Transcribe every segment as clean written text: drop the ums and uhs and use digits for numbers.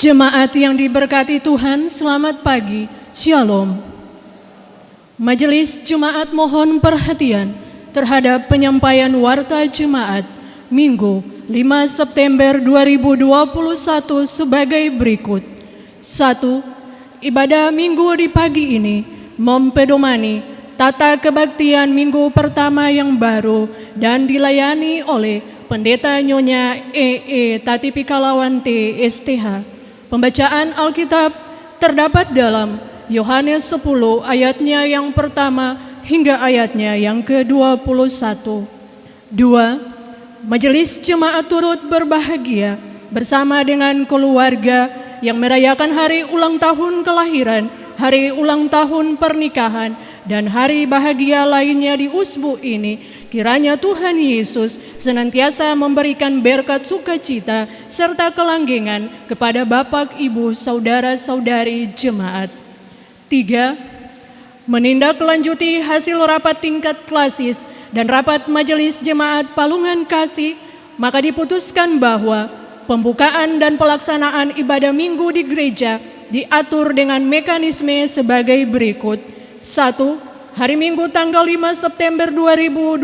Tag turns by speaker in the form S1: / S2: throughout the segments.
S1: Jemaat yang diberkati Tuhan, selamat pagi, Shalom. Majelis Jemaat mohon perhatian terhadap penyampaian warta Jemaat Minggu 5 September 2021 sebagai berikut. 1. Ibadah Minggu di pagi ini mempedomani tata kebaktian Minggu pertama yang baru dan dilayani oleh Pendeta Nyonya E.E. Tati Pikalawanti STH. Pembacaan Alkitab terdapat dalam Yohanes 10 ayatnya yang pertama hingga ayatnya yang ke-21. 2. Majelis Jemaat turut berbahagia bersama dengan keluarga yang merayakan hari ulang tahun kelahiran, hari ulang tahun pernikahan, dan hari bahagia lainnya di usbu ini. Kiranya Tuhan Yesus senantiasa memberikan berkat sukacita serta kelanggengan kepada Bapak, Ibu, Saudara-saudari Jemaat. 3. Menindaklanjuti hasil rapat tingkat klasis dan rapat Majelis Jemaat Palungan Kasih, maka diputuskan bahwa pembukaan dan pelaksanaan ibadah Minggu di gereja diatur dengan mekanisme sebagai berikut. 1. Hari Minggu tanggal 5 September 2021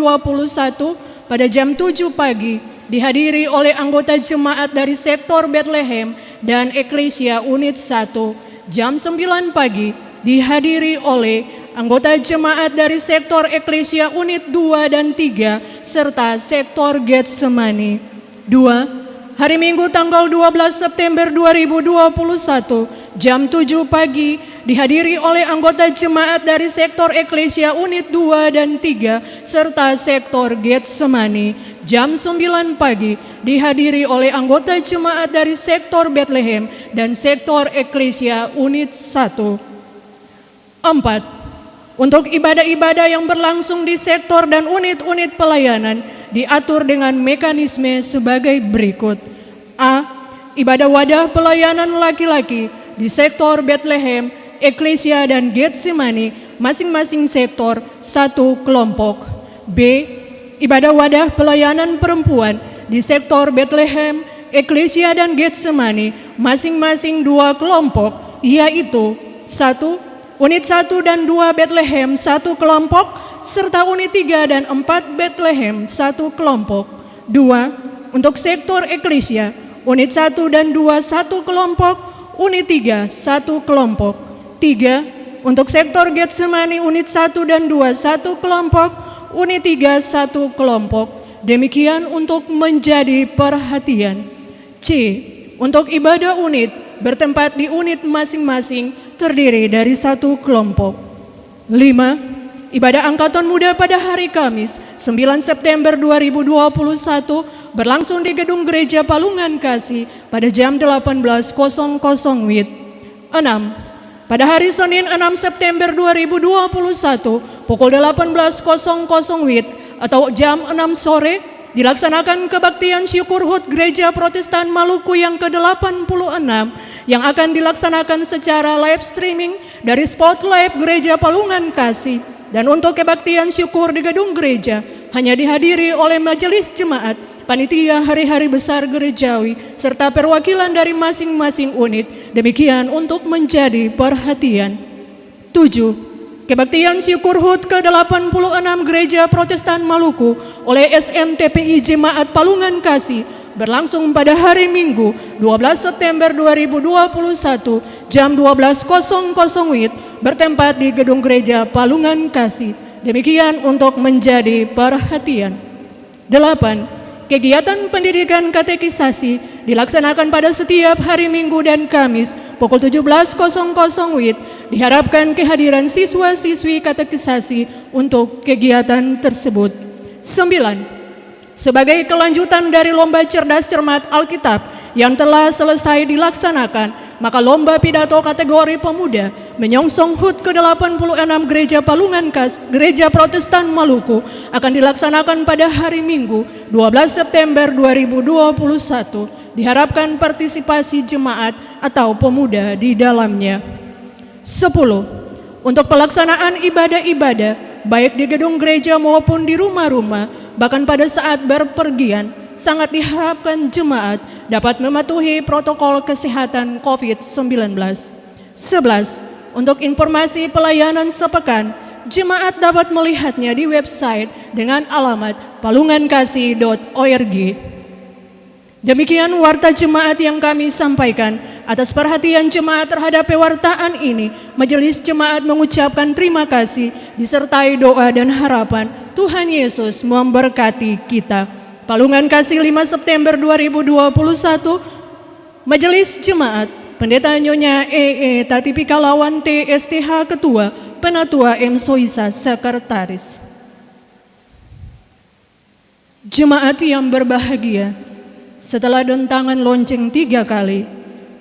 S1: pada jam 7 pagi dihadiri oleh anggota jemaat dari sektor Bethlehem dan Eklesia Unit 1. Jam 9 pagi dihadiri oleh anggota jemaat dari sektor Eklesia Unit 2 dan 3 serta sektor Getsemani. 2. Hari Minggu tanggal 12 September 2021 jam 7 pagi dihadiri oleh anggota jemaat dari sektor Eklesia Unit 2 dan 3 serta sektor Getsemani. Jam 9 pagi dihadiri oleh anggota jemaat dari sektor Bethlehem dan sektor Eklesia Unit 1. 4. Untuk ibadah-ibadah yang berlangsung di sektor dan unit-unit pelayanan diatur dengan mekanisme sebagai berikut. A. Ibadah wadah pelayanan laki-laki di sektor Bethlehem, Eklesia dan Getsemani, masing-masing sektor satu kelompok. B. Ibadah wadah pelayanan perempuan di sektor Bethlehem, Eklesia dan Getsemani, masing-masing dua kelompok, yaitu 1. Unit 1 dan 2 Bethlehem satu kelompok, serta unit 3 dan 4 Bethlehem satu kelompok. 2. Untuk sektor Eklesia, unit 1 dan 2 satu kelompok, unit 3 satu kelompok. 3. Untuk sektor Getsemani unit 1 dan 2 satu kelompok, unit 3 satu kelompok. Demikian untuk menjadi perhatian. C. Untuk ibadah unit bertempat di unit masing-masing terdiri dari satu kelompok. 5. Ibadah Angkatan Muda pada hari Kamis 9 September 2021 berlangsung di Gedung Gereja Palungan Kasih pada jam 18.00 WIB. 6. Pada hari Senin 6 September 2021 pukul 18.00 WIB atau jam 6 sore dilaksanakan kebaktian syukur HUT Gereja Protestan Maluku yang ke-86 yang akan dilaksanakan secara live streaming dari Spotlight Gereja Palungan Kasih. Dan untuk kebaktian syukur di gedung gereja hanya dihadiri oleh majelis jemaat, panitia hari-hari besar gerejawi, serta perwakilan dari masing-masing unit. Demikian untuk menjadi perhatian. 7. Kebaktian syukur HUT ke-86 Gereja Protestan Maluku oleh SMTPI Jemaat Palungan Kasih berlangsung pada hari Minggu 12 September 2021 jam 12.00 WIB bertempat di Gedung Gereja Palungan Kasih. Demikian untuk menjadi perhatian. 8. Kegiatan pendidikan katekisasi dilaksanakan pada setiap hari Minggu dan Kamis pukul 17.00 WIB. Diharapkan kehadiran siswa-siswi katekisasi untuk kegiatan tersebut. 9. Sebagai kelanjutan dari lomba cerdas cermat Alkitab yang telah selesai dilaksanakan, maka lomba pidato kategori pemuda menyongsong HUT ke-86 Gereja Palungan Gereja Protestan Maluku akan dilaksanakan pada hari Minggu 12 September 2021. Diharapkan partisipasi jemaat atau pemuda di dalamnya. 10. Untuk pelaksanaan ibadah-ibadah baik di gedung gereja maupun di rumah-rumah, bahkan pada saat berpergian, sangat diharapkan jemaat dapat mematuhi protokol kesehatan COVID-19. 11. Untuk informasi pelayanan sepekan, jemaat dapat melihatnya di website dengan alamat palungankasih.org. Demikian warta jemaat yang kami sampaikan. Atas perhatian jemaat terhadap pewartaan ini, Majelis Jemaat mengucapkan terima kasih disertai doa dan harapan Tuhan Yesus memberkati kita. Palungan Kasih 5 September 2021, Majelis Jemaat, Pendeta Nyonya E.E. Tatipikalawan TSTH Ketua, Penatua M. Soisa Sekretaris. Jemaat yang berbahagia, setelah dentangan lonceng 3 kali,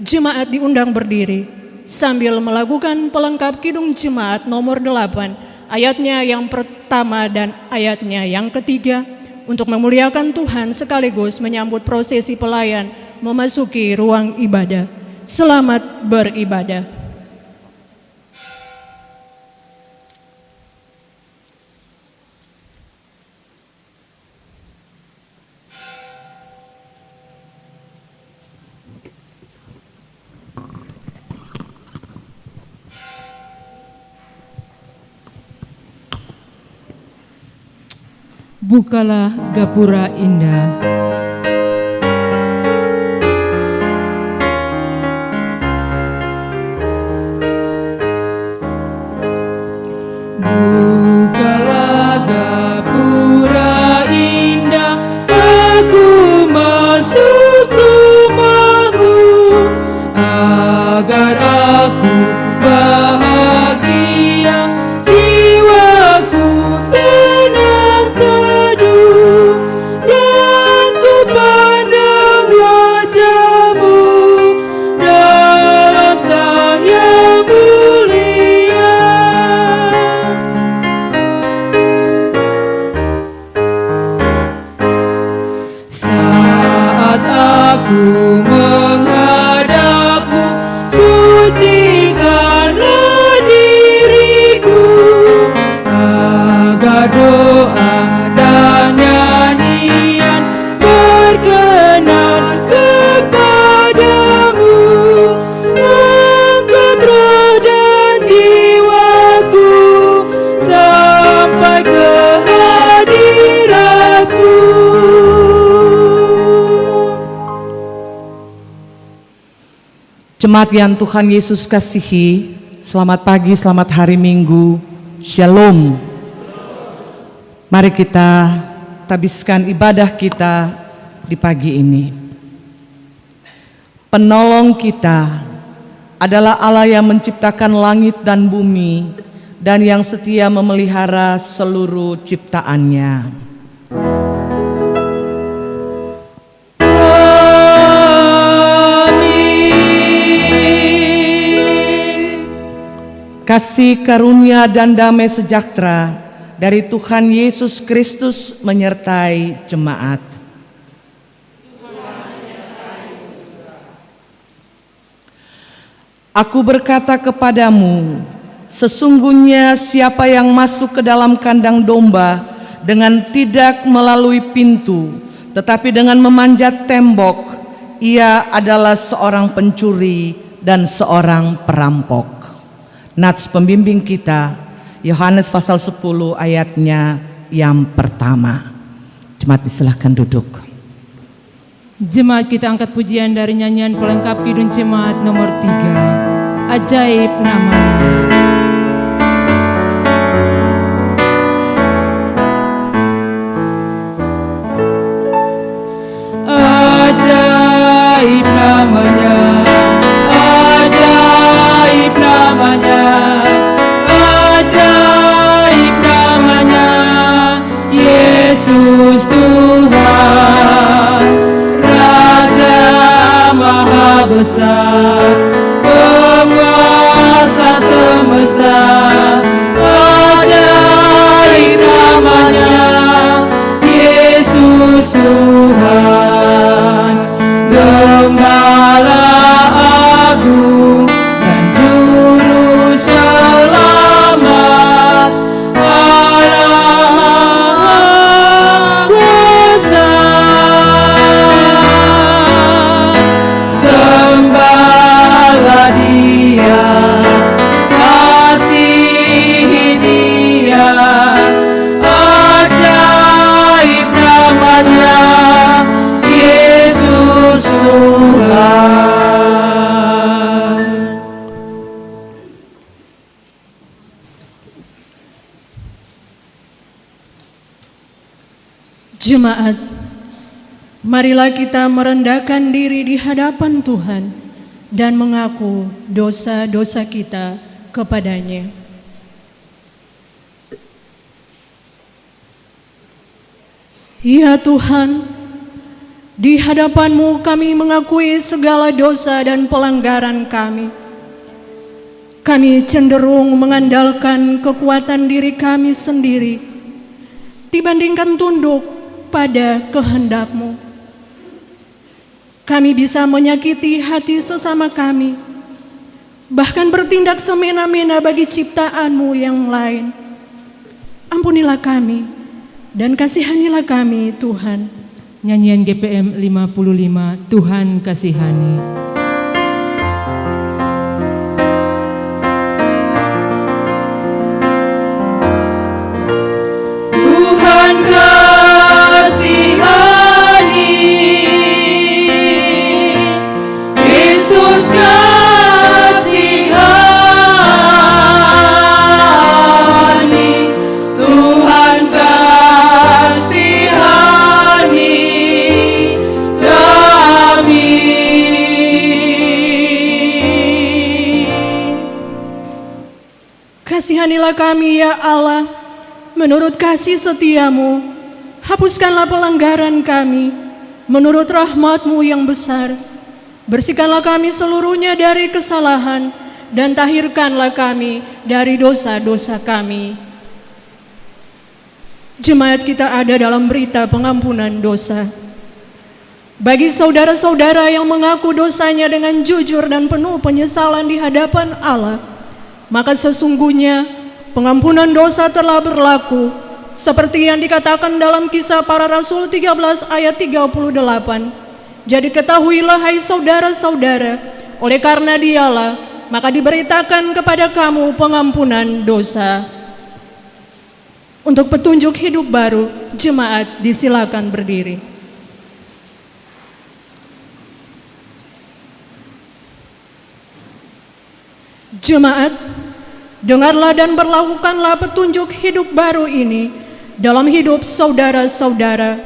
S1: jemaat diundang berdiri sambil melakukan pelengkap Kidung Jemaat nomor 8, ayatnya yang pertama dan ayatnya yang ketiga, untuk memuliakan Tuhan sekaligus menyambut prosesi pelayan memasuki ruang ibadah. Selamat beribadah.
S2: Bukalah gapura indah. Bukalah gapura indah, aku masuk rumahmu, agar aku bahagia, jiwaku tenang teduh, dan ku pandang wajahmu dalam cahaya mulia. Saat aku menghadapmu, sucikanlah diriku, agar doa dan nyanyian berkenan kepadamu. Angkat roh dan jiwaku sampai ke hadiratmu.
S3: Jemaat yang Tuhan Yesus kasihi, selamat pagi, selamat hari Minggu, Shalom. Mari kita tabiskan ibadah kita di pagi ini. Penolong kita adalah Allah yang menciptakan langit dan bumi dan yang setia memelihara seluruh ciptaannya. Kasih karunia dan damai sejahtera dari Tuhan Yesus Kristus menyertai jemaat. Aku berkata kepadamu, sesungguhnya siapa yang masuk ke dalam kandang domba dengan tidak melalui pintu, tetapi dengan memanjat tembok, ia adalah seorang pencuri dan seorang perampok. Nats pembimbing kita, Yohanes pasal 10 ayatnya yang pertama. Jemaat disilahkan duduk.
S2: Jemaat kita angkat pujian dari nyanyian pelengkap Kidung Jemaat nomor 3, Ajaib Namanya. Ajaib namanya, ajaib namanya, ajaib namanya, Yesus Tuhan, Raja Maha Besar, penguasa semesta. Ajaib namanya, Yesus Tuhan, Gembala agung dan juru selamat, Allah kuasa.
S1: Jemaat, marilah kita merendahkan diri di hadapan Tuhan dan mengaku dosa-dosa kita kepadanya. Ya Tuhan, di hadapan-Mu kami mengakui segala dosa dan pelanggaran kami. Kami cenderung mengandalkan kekuatan diri kami sendiri dibandingkan tunduk pada kehendak-Mu. Kami bisa menyakiti hati sesama kami, bahkan bertindak semena-mena bagi ciptaan-Mu yang lain. Ampunilah kami dan kasihanilah kami, Tuhan.
S2: Nyanyian GPM 55, Tuhan kasihani. Tuhan kasihani, Kristus kasihani, Tuhan kasihani kami.
S1: Kasihanilah kami ya Allah, menurut kasih setia-Mu, hapuskanlah pelanggaran kami, menurut rahmat-Mu yang besar. Bersihkanlah kami seluruhnya dari kesalahan, dan tahirkanlah kami dari dosa-dosa kami. Jemaat kita ada dalam berita pengampunan dosa. Bagi saudara-saudara yang mengaku dosanya dengan jujur dan penuh penyesalan di hadapan Allah, maka sesungguhnya pengampunan dosa telah berlaku seperti yang dikatakan dalam Kisah Para Rasul 13 ayat 38. Jadi ketahuilah hai saudara-saudara, oleh karena Dialah maka diberitakan kepada kamu pengampunan dosa. Untuk petunjuk hidup baru, jemaat disilakan berdiri. Jemaat, dengarlah dan berlakukanlah petunjuk hidup baru ini dalam hidup saudara-saudara,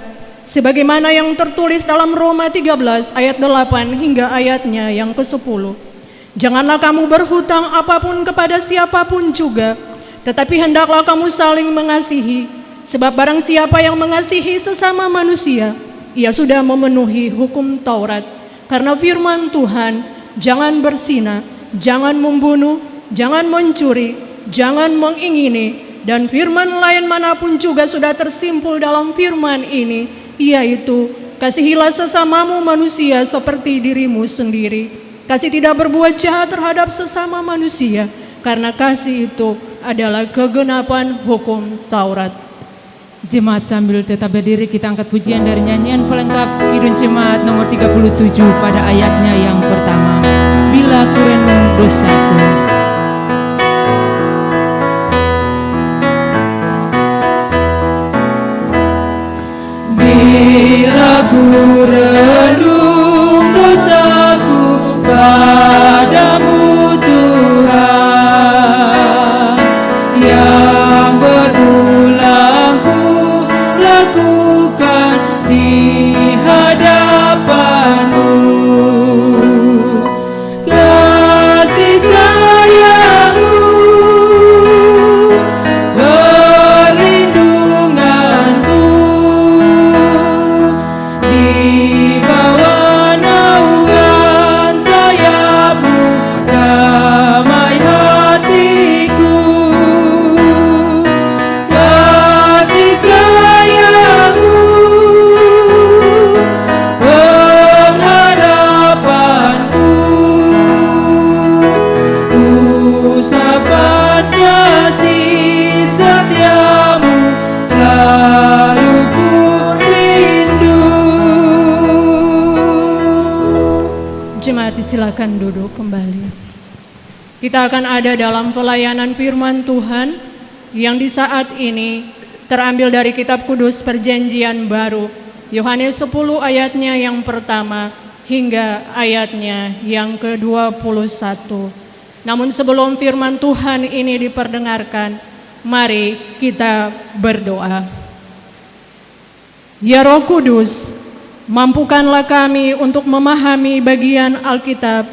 S1: sebagaimana yang tertulis dalam Roma 13 ayat 8 hingga ayatnya yang ke-10. Janganlah kamu berhutang apapun kepada siapapun juga, tetapi hendaklah kamu saling mengasihi, sebab barang siapa yang mengasihi sesama manusia, ia sudah memenuhi hukum Taurat. Karena firman Tuhan, jangan berzina, jangan membunuh, jangan mencuri, jangan mengingini, dan firman lain manapun juga sudah tersimpul dalam firman ini, yaitu kasihilah sesamamu manusia seperti dirimu sendiri. Kasih tidak berbuat jahat terhadap sesama manusia, karena kasih itu adalah kegenapan hukum Taurat.
S2: Jemaat sambil tetap berdiri, kita angkat pujian dari nyanyian pelengkap Kidung Jemaat nomor 37 pada ayatnya yang pertama. Bila ku renung dosaku. Bila ku renung dosaku padamu Tuhan, yang berulang ku lakukan di hadapan-Mu. Kasih sayang-Mu, perlindungan-Mu, di bawah naungan sayap-Mu, damai hatiku. Kasih sayang-Mu, pengharapanku, usapan kasih setia-Mu selalu ku rindu.
S1: Jemaat disilakan duduk kembali. Kita akan ada dalam pelayanan firman Tuhan yang di saat ini terambil dari kitab kudus Perjanjian Baru, Yohanes 10 ayatnya yang pertama hingga ayatnya yang ke-21. Namun sebelum firman Tuhan ini diperdengarkan, mari kita berdoa. Ya Roh Kudus, mampukanlah kami untuk memahami bagian Alkitab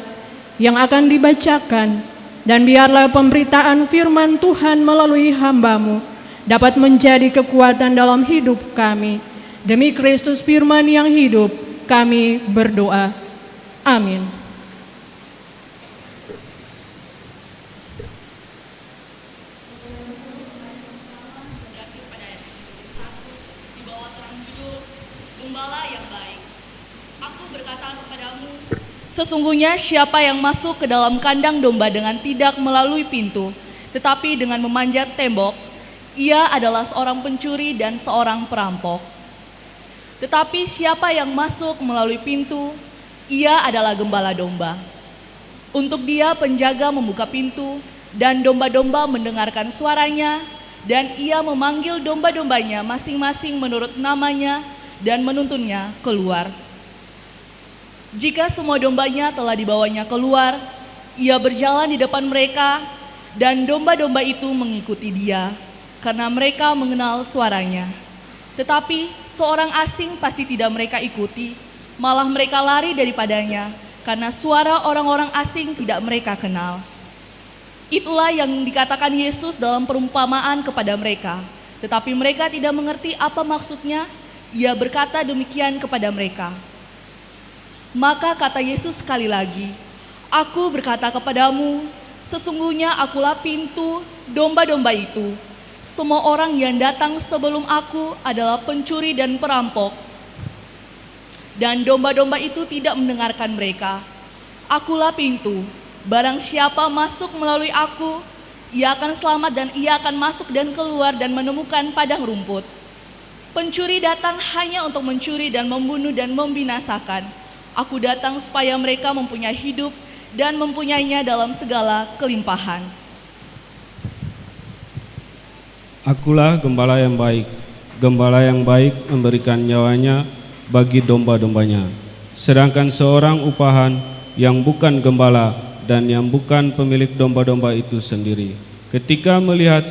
S1: yang akan dibacakan, dan biarlah pemberitaan firman Tuhan melalui hamba-Mu dapat menjadi kekuatan dalam hidup kami. Demi Kristus firman yang hidup, kami berdoa. Amin.
S4: Gembala yang baik. Aku berkata kepadamu, sesungguhnya siapa yang masuk ke dalam kandang domba dengan tidak melalui pintu, tetapi dengan memanjat tembok, ia adalah seorang pencuri dan seorang perampok. Tetapi siapa yang masuk melalui pintu, ia adalah gembala domba. Untuk dia penjaga membuka pintu, dan domba-domba mendengarkan suaranya, dan ia memanggil domba-dombanya masing-masing menurut namanya, dan menuntunnya keluar. Jika semua dombanya telah dibawanya keluar, ia berjalan di depan mereka, dan domba-domba itu mengikuti dia, karena mereka mengenal suaranya. Tetapi seorang asing pasti tidak mereka ikuti, malah mereka lari daripadanya, karena suara orang-orang asing tidak mereka kenal. Itulah yang dikatakan Yesus dalam perumpamaan kepada mereka, tetapi mereka tidak mengerti apa maksudnya. Ia berkata demikian kepada mereka. Maka kata Yesus sekali lagi, aku berkata kepadamu, sesungguhnya akulah pintu domba-domba itu. Semua orang yang datang sebelum aku adalah pencuri dan perampok, dan domba-domba itu tidak mendengarkan mereka. Akulah pintu, barang siapa masuk melalui aku, ia akan selamat dan ia akan masuk dan keluar dan menemukan padang rumput. Pencuri datang hanya untuk mencuri dan membunuh dan membinasakan. Aku datang supaya mereka mempunyai hidup dan mempunyainya dalam segala kelimpahan.
S5: Akulah gembala yang baik. Gembala yang baik memberikan nyawanya bagi domba-dombanya. Sedangkan seorang upahan yang bukan gembala dan yang bukan pemilik domba-domba itu sendiri, ketika melihat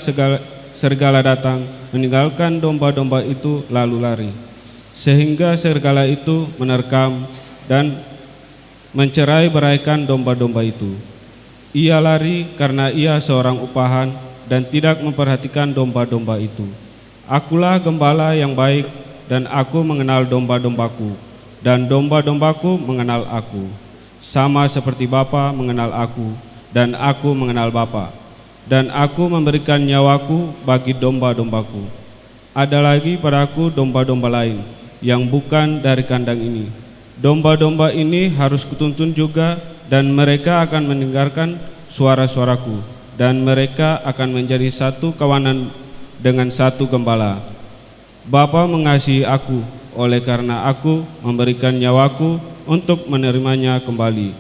S5: serigala datang, meninggalkan domba-domba itu lalu lari, sehingga serigala itu menerkam dan mencerai-beraikan domba-domba itu. Ia lari karena ia seorang upahan dan tidak memperhatikan domba-domba itu. Akulah gembala yang baik, dan aku mengenal domba-dombaku, dan domba-dombaku mengenal aku, sama seperti Bapa mengenal aku, dan aku mengenal Bapa. Dan aku memberikan nyawaku bagi domba-dombaku. Ada lagi padaku domba-domba lain yang bukan dari kandang ini. Domba-domba ini harus kutuntun juga, dan mereka akan mendengarkan suara-suaraku, dan mereka akan menjadi satu kawanan dengan satu gembala. Bapa mengasihi aku, oleh karena aku memberikan nyawaku untuk menerimanya kembali.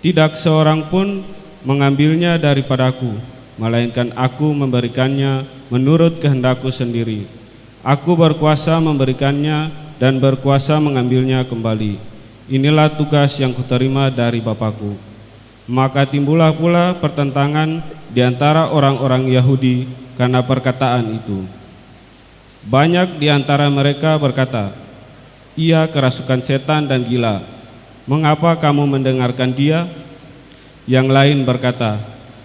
S5: Tidak seorang pun mengambilnya daripadaku, melainkan aku memberikannya menurut kehendakku sendiri. Aku berkuasa memberikannya dan berkuasa mengambilnya kembali. Inilah tugas yang kuterima dari Bapakku. Maka timbullah pula pertentangan di antara orang-orang Yahudi karena perkataan itu. Banyak di antara mereka berkata, ia kerasukan setan dan gila. Mengapa kamu mendengarkan dia? Yang lain berkata,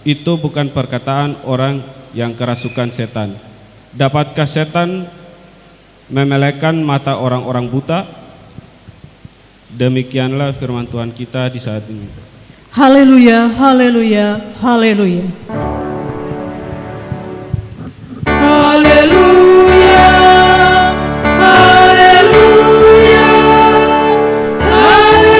S5: itu bukan perkataan orang yang kerasukan setan. Dapatkah setan memelekkan mata orang-orang buta? Demikianlah firman Tuhan kita di saat ini.
S1: Haleluya, haleluya, haleluya.
S2: Haleluya, haleluya, haleluya.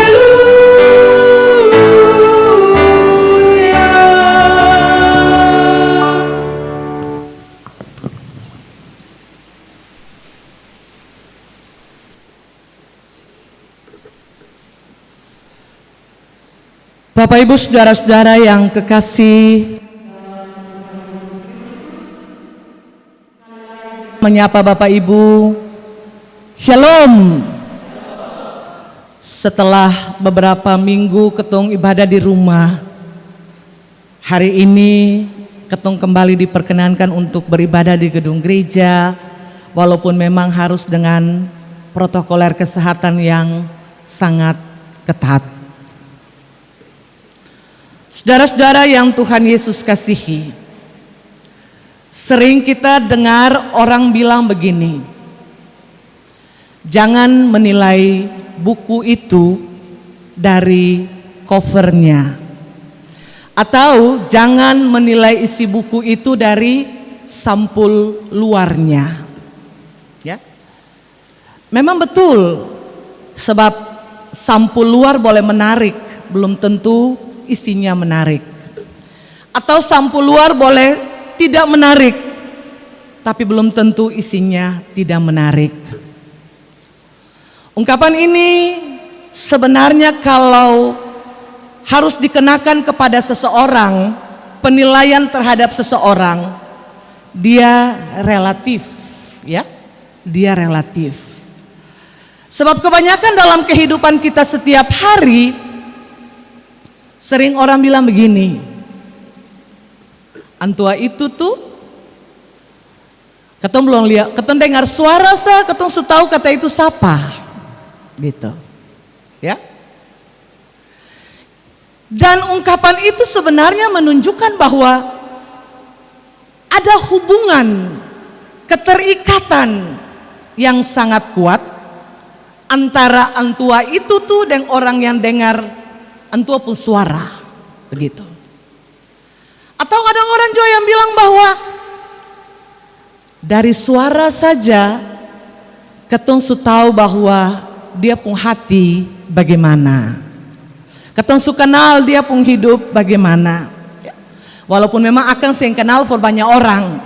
S3: Bapak Ibu saudara-saudara yang kekasih, menyapa Bapak Ibu, Shalom. Setelah beberapa minggu Ketung ibadah di rumah, hari ini Ketung kembali diperkenankan untuk beribadah di gedung gereja, walaupun memang harus dengan protokoler kesehatan yang sangat ketat. Saudara-saudara yang Tuhan Yesus kasihi, sering kita dengar orang bilang begini, jangan menilai buku itu dari covernya, atau jangan menilai isi buku itu dari sampul luarnya. Ya, memang betul, sebab sampul luar boleh menarik, belum tentu isinya menarik. Atau sampul luar boleh tidak menarik, tapi belum tentu isinya tidak menarik. Ungkapan ini sebenarnya kalau harus dikenakan kepada seseorang, penilaian terhadap seseorang, dia relatif, ya, dia relatif. Sebab kebanyakan dalam kehidupan kita setiap hari, sering orang bilang begini, antua itu tuh, ketong belum lihat, ketong dengar suara sa, ketong su tahu kata itu siapa, gitu, ya. Dan ungkapan itu sebenarnya menunjukkan bahwa ada hubungan, keterikatan yang sangat kuat antara antua itu tuh dengan orang yang dengar antua pun suara, begitu. Atau ada orang juga yang bilang bahwa dari suara saja ketong su tahu bahwa dia pun hati bagaimana. Ketong su kenal dia pun hidup bagaimana. Walaupun memang akan sering kenal for banyak orang,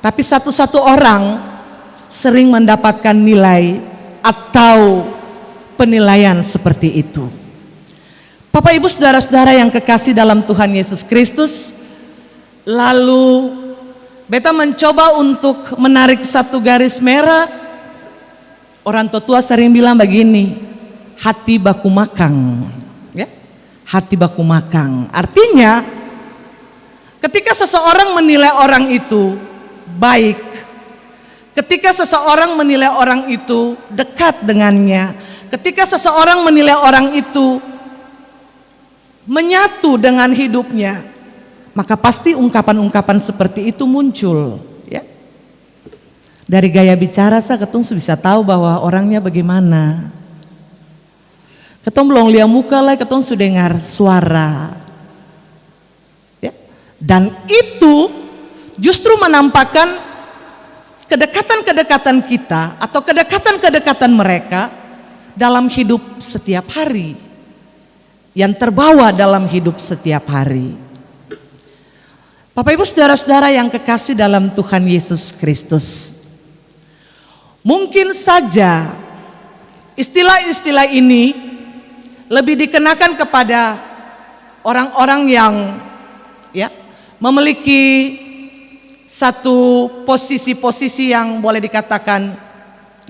S3: tapi satu-satu orang sering mendapatkan nilai atau penilaian seperti itu. Bapak Ibu saudara-saudara yang kekasih dalam Tuhan Yesus Kristus, lalu beta mencoba untuk menarik satu garis merah. Orang tua sering bilang begini, hati baku makang. Hati baku makang, artinya ketika seseorang menilai orang itu baik, ketika seseorang menilai orang itu dekat dengannya, ketika seseorang menilai orang itu menyatu dengan hidupnya, maka pasti ungkapan-ungkapan seperti itu muncul, ya. Dari gaya bicara saya ketong bisa tahu bahwa orangnya bagaimana. Ketong belum lihat muka lah, ketong sudah dengar suara, ya. Dan itu justru menampakkan kedekatan-kedekatan kita atau kedekatan-kedekatan mereka dalam hidup setiap hari, yang terbawa dalam hidup setiap hari. Bapak Ibu saudara-saudara yang kekasih dalam Tuhan Yesus Kristus, mungkin saja istilah-istilah ini lebih dikenakan kepada orang-orang yang, ya, memiliki satu posisi-posisi yang boleh dikatakan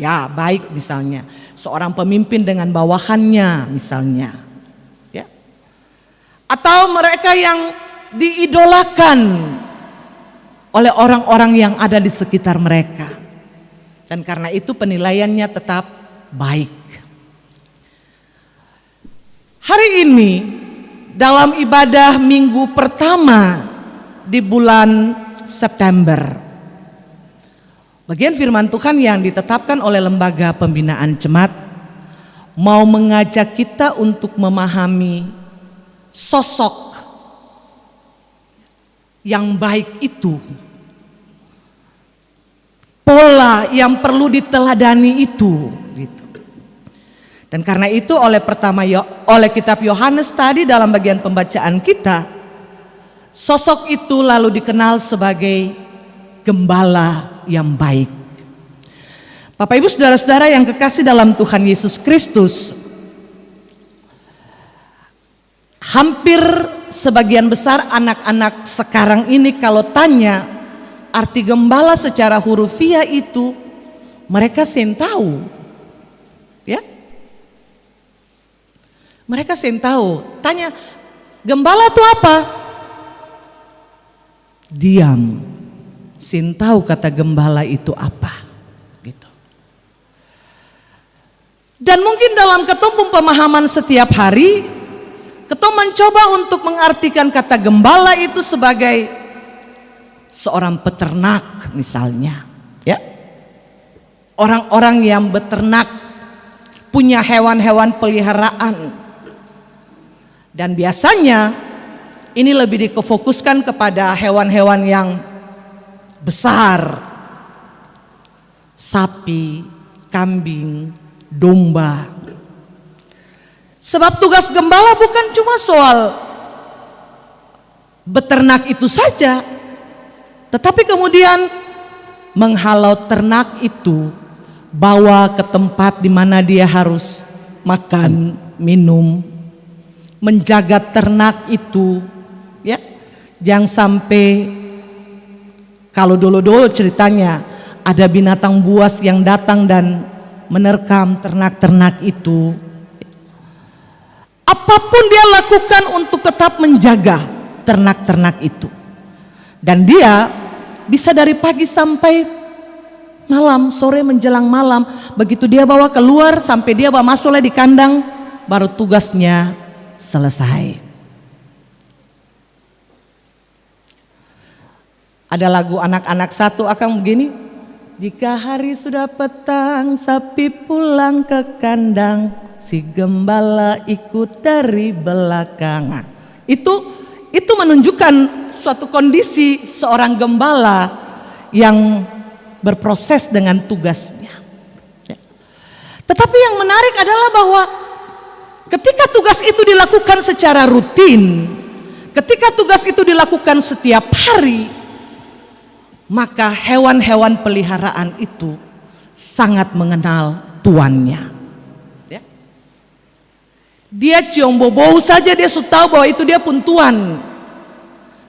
S3: ya baik, misalnya seorang pemimpin dengan bawahannya misalnya, ya. Atau mereka yang diidolakan oleh orang-orang yang ada di sekitar mereka, dan karena itu penilaiannya tetap baik. Hari ini dalam ibadah minggu pertama di bulan September, bagian firman Tuhan yang ditetapkan oleh Lembaga Pembinaan Jemaat mau mengajak kita untuk memahami sosok yang baik itu, pola yang perlu diteladani itu, gitu. Dan karena itu oleh kitab Yohanes tadi dalam bagian pembacaan kita, sosok itu lalu dikenal sebagai gembala yang baik. Bapak Ibu saudara-saudara yang kekasih dalam Tuhan Yesus Kristus, hampir sebagian besar anak-anak sekarang ini kalau tanya arti gembala secara hurufiah itu, mereka sen tahu, ya. Mereka sen tahu. Tanya, gembala itu apa? Diam. Sen tahu kata gembala itu apa, gitu. Dan mungkin dalam ketumpung pemahaman setiap hari, ketum mencoba untuk mengartikan kata gembala itu sebagai seorang peternak misalnya, ya. Orang-orang yang beternak, punya hewan-hewan peliharaan. Dan biasanya ini lebih difokuskan kepada hewan-hewan yang besar. Sapi, kambing, domba. Sebab tugas gembala bukan cuma soal beternak itu saja, tetapi kemudian menghalau ternak itu, bawa ke tempat di mana dia harus makan, minum, menjaga ternak itu, ya. Jangan sampai, kalau dulu-dulu ceritanya ada binatang buas yang datang dan menerkam ternak-ternak itu. Apapun dia lakukan untuk tetap menjaga ternak-ternak itu. Dan dia bisa dari pagi sampai malam, sore menjelang malam, begitu dia bawa keluar sampai dia bawa masuklah di kandang, baru tugasnya selesai. Ada lagu anak-anak satu akan begini, jika hari sudah petang, sapi pulang ke kandang, si gembala ikut dari belakang. Itu menunjukkan suatu kondisi seorang gembala yang berproses dengan tugasnya. Tetapi yang menarik adalah bahwa ketika tugas itu dilakukan secara rutin, ketika tugas itu dilakukan setiap hari, maka hewan-hewan peliharaan itu sangat mengenal tuannya. Dia cium bau saja dia sudah tahu bahwa itu dia pun tuan.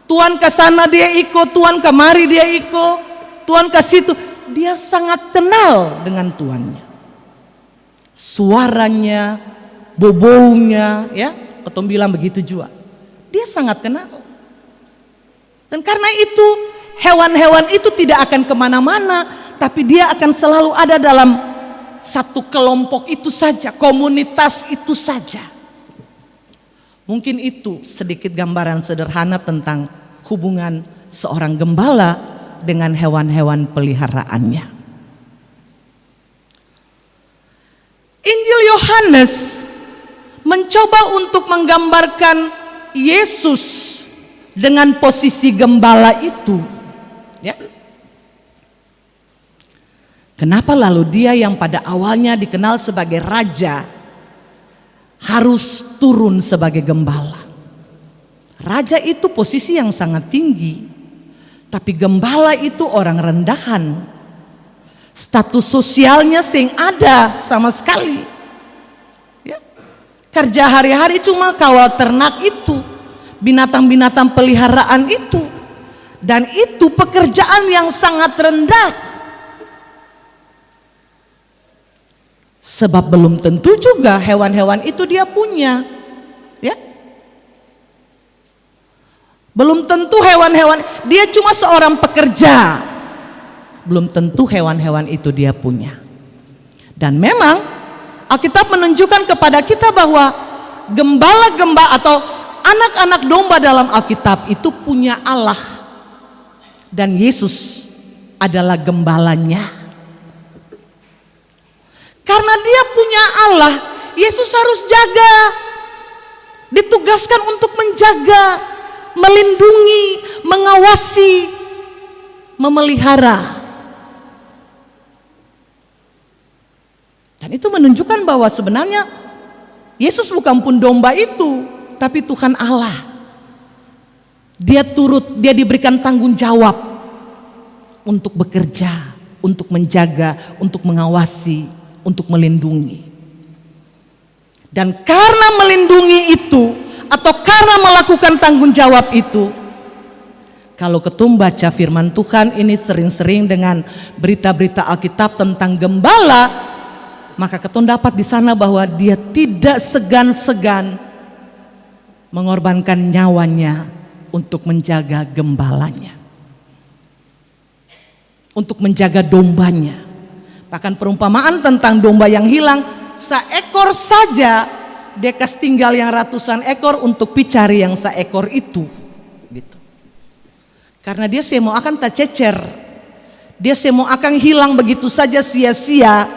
S3: Tuan ke sana dia ikut, tuan kemari dia ikut, tuan ke situ. Dia sangat kenal dengan tuannya. Suaranya, baunya, ya, ketum bilang begitu juga. Dia sangat kenal. Dan karena itu hewan-hewan itu tidak akan kemana-mana, tapi dia akan selalu ada dalam satu kelompok itu saja, komunitas itu saja. Mungkin itu sedikit gambaran sederhana tentang hubungan seorang gembala dengan hewan-hewan peliharaannya. Injil Yohanes mencoba untuk menggambarkan Yesus dengan posisi gembala itu, ya. Kenapa lalu dia yang pada awalnya dikenal sebagai raja harus turun sebagai gembala? Raja itu posisi yang sangat tinggi, tapi gembala itu orang rendahan. Status sosialnya sing ada sama sekali, ya. Kerja hari-hari cuma kawal ternak itu, binatang-binatang peliharaan itu, dan itu pekerjaan yang sangat rendah. Sebab belum tentu juga hewan-hewan itu dia punya, ya. Belum tentu hewan-hewan, dia cuma seorang pekerja. Belum tentu hewan-hewan itu dia punya. Dan memang Alkitab menunjukkan kepada kita bahwa gembala-gembala atau anak-anak domba dalam Alkitab itu punya Allah. Dan Yesus adalah gembalanya. Karena dia punya Allah, Yesus harus jaga. Ditugaskan untuk menjaga, melindungi, mengawasi, memelihara. Dan itu menunjukkan bahwa sebenarnya Yesus bukan pun domba itu, tapi Tuhan Allah. Dia diberikan tanggung jawab untuk bekerja, untuk menjaga, untuk mengawasi, untuk melindungi. Dan karena melindungi itu atau karena melakukan tanggung jawab itu, kalau ketum baca firman Tuhan ini sering-sering dengan berita-berita Alkitab tentang gembala, maka ketum dapat di sana bahwa dia tidak segan-segan mengorbankan nyawanya untuk menjaga gembalanya, untuk menjaga dombanya. Bahkan perumpamaan tentang domba yang hilang seekor saja, dia kas tinggal yang ratusan ekor untuk picari yang seekor itu. Gitu. Karena dia semua akan tak cecer, dia semua akan hilang begitu saja sia-sia.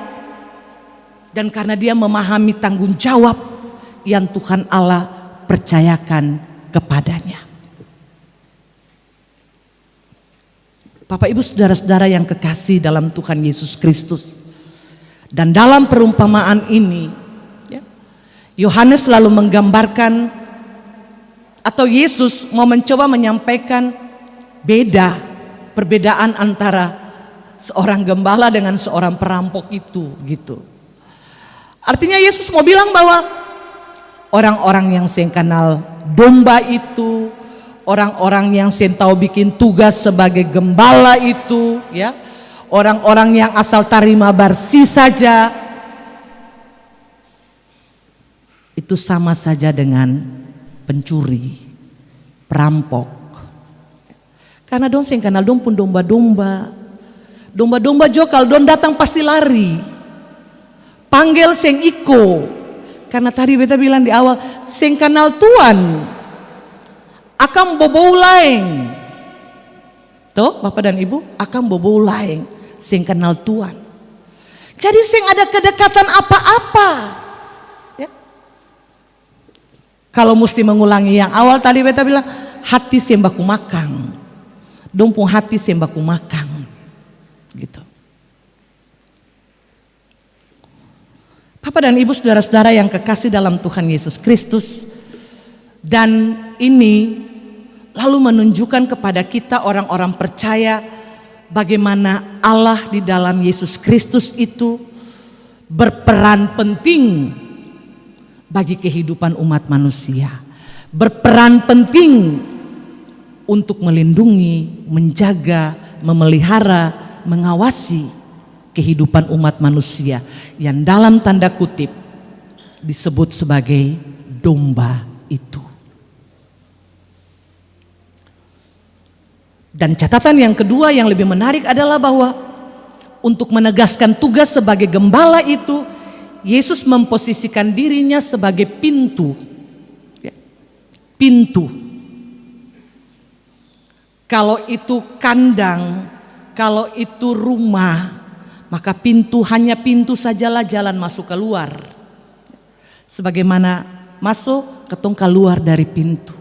S3: Dan karena dia memahami tanggung jawab yang Tuhan Allah percayakan kepadanya. Bapak Ibu saudara-saudara yang kekasih dalam Tuhan Yesus Kristus. Dan dalam perumpamaan ini, Yohanes selalu menggambarkan, atau Yesus mau mencoba menyampaikan perbedaan antara seorang gembala dengan seorang perampok itu, gitu. Artinya Yesus mau bilang bahwa orang-orang yang saya kenal domba itu, orang-orang yang saya tahu bikin tugas sebagai gembala itu, ya, orang-orang yang asal tarima bersih saja, itu sama saja dengan pencuri, perampok. Karena dong sing kenal dong pun domba-domba juga kalau dong datang pasti lari, panggil sing iko. Karena tadi beta bilang di awal, sing kenal Tuhan akan bobou lain. Tuh Bapak dan Ibu, akan bobou lain sing kenal Tuhan. Jadi sing ada kedekatan apa-apa. Kalau mesti mengulangi yang awal tadi beta bilang, hati sembaku makang, dompung hati sembaku makang, gitu. Bapak dan Ibu saudara-saudara yang kekasih dalam Tuhan Yesus Kristus, dan ini lalu menunjukkan kepada kita orang-orang percaya bagaimana Allah di dalam Yesus Kristus itu berperan penting bagi kehidupan umat manusia, berperan penting untuk melindungi, menjaga, memelihara, mengawasi kehidupan umat manusia yang dalam tanda kutip disebut sebagai domba itu. Dan catatan yang kedua yang lebih menarik adalah bahwa untuk menegaskan tugas sebagai gembala itu, Yesus memposisikan dirinya sebagai pintu. Pintu. Kalau itu kandang, kalau itu rumah, maka pintu hanya pintu sajalah jalan masuk keluar. Sebagaimana masuk, ketong keluar dari pintu.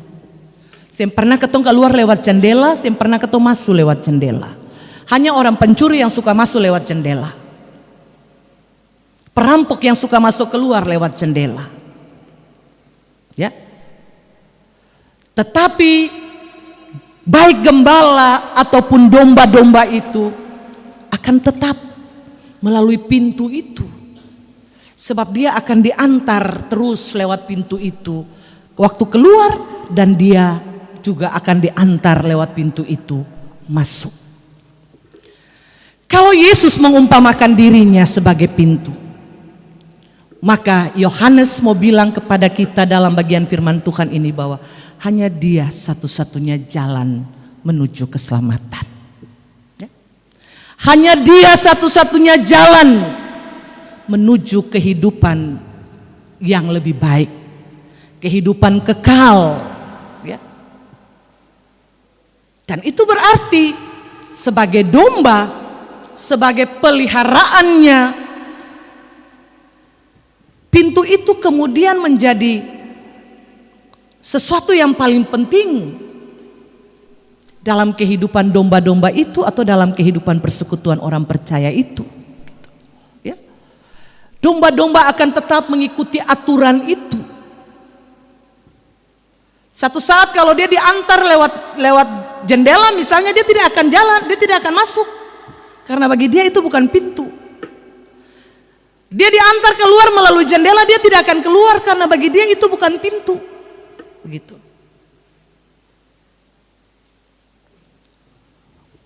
S3: Saya pernah ketong keluar lewat jendela, saya pernah ketong masuk lewat jendela. Hanya orang pencuri yang suka masuk lewat jendela. Perampok yang suka masuk keluar lewat jendela. Ya. Tetapi baik gembala ataupun domba-domba itu akan tetap melalui pintu itu. Sebab dia akan diantar terus lewat pintu itu waktu keluar, dan dia juga akan diantar lewat pintu itu masuk. Kalau Yesus mengumpamakan dirinya sebagai pintu, maka Yohanes mau bilang kepada kita dalam bagian firman Tuhan ini bahwa hanya dia satu-satunya jalan menuju keselamatan. Hanya dia satu-satunya jalan menuju kehidupan yang lebih baik, kehidupan kekal. Dan itu berarti sebagai domba, sebagai peliharaannya, pintu itu kemudian menjadi sesuatu yang paling penting dalam kehidupan domba-domba itu atau dalam kehidupan persekutuan orang percaya itu. Ya. Domba-domba akan tetap mengikuti aturan itu. Satu saat kalau dia diantar lewat jendela misalnya, dia tidak akan jalan, dia tidak akan masuk. Karena bagi dia itu bukan pintu. Dia diantar keluar melalui jendela, dia tidak akan keluar karena bagi dia itu bukan pintu. Begitu.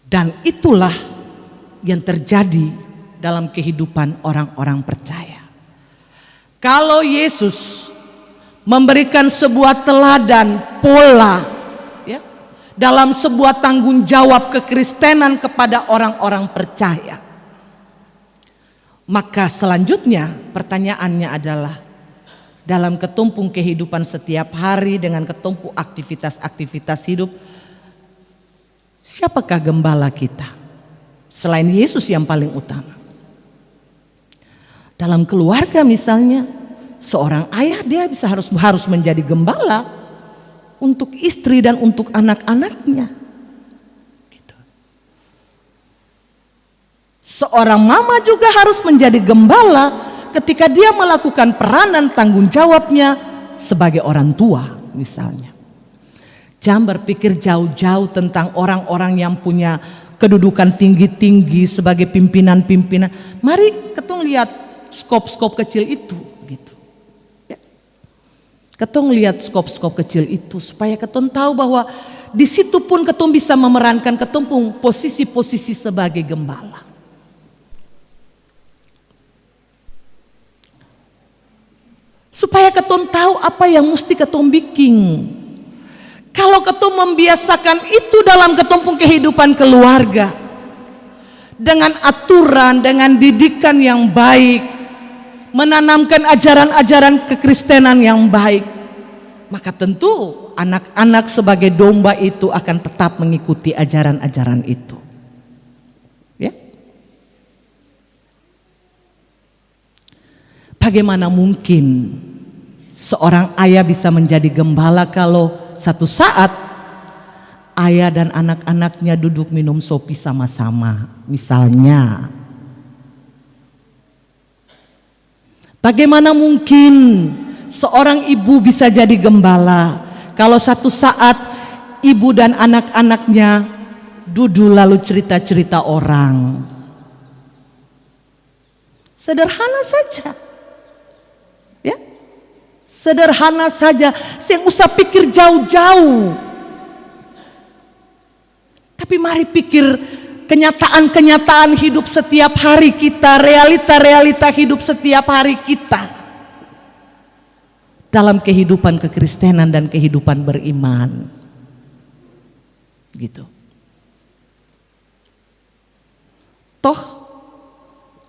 S3: Dan itulah yang terjadi dalam kehidupan orang-orang percaya. Kalau Yesus memberikan sebuah teladan, pola, ya, dalam sebuah tanggung jawab kekristenan kepada orang-orang percaya, Maka selanjutnya pertanyaannya adalah, dalam ketumpung kehidupan setiap hari dengan ketumpuk aktivitas-aktivitas hidup, siapakah gembala kita? Selain Yesus yang paling utama. Dalam keluarga misalnya, seorang ayah dia harus menjadi gembala untuk istri dan untuk anak-anaknya. Seorang mama juga harus menjadi gembala ketika dia melakukan peranan tanggung jawabnya sebagai orang tua misalnya. Jangan berpikir jauh-jauh tentang orang-orang yang punya kedudukan tinggi-tinggi sebagai pimpinan-pimpinan. Mari ketong lihat skop-skop kecil itu gitu. Ya. Ketong lihat skop-skop kecil itu supaya ketong tahu bahwa di situ pun ketong bisa memerankan ketumpung posisi-posisi sebagai gembala. Supaya ketong tahu apa yang mesti ketong bikin. Kalau ketong membiasakan itu dalam ketumpung kehidupan keluarga, dengan aturan, dengan didikan yang baik, menanamkan ajaran-ajaran kekristenan yang baik, maka tentu anak-anak sebagai domba itu akan tetap mengikuti ajaran-ajaran itu. Ya. Bagaimana mungkin seorang ayah bisa menjadi gembala kalau satu saat ayah dan anak-anaknya duduk minum sopi sama-sama misalnya? Bagaimana mungkin seorang ibu bisa jadi gembala kalau satu saat ibu dan anak-anaknya duduk lalu cerita-cerita orang? Sederhana saja. Ya, sederhana saja, saya usah pikir jauh-jauh. Tapi mari pikir kenyataan-kenyataan hidup setiap hari kita, realita-realita hidup setiap hari kita dalam kehidupan kekristenan dan kehidupan beriman. Gitu. Toh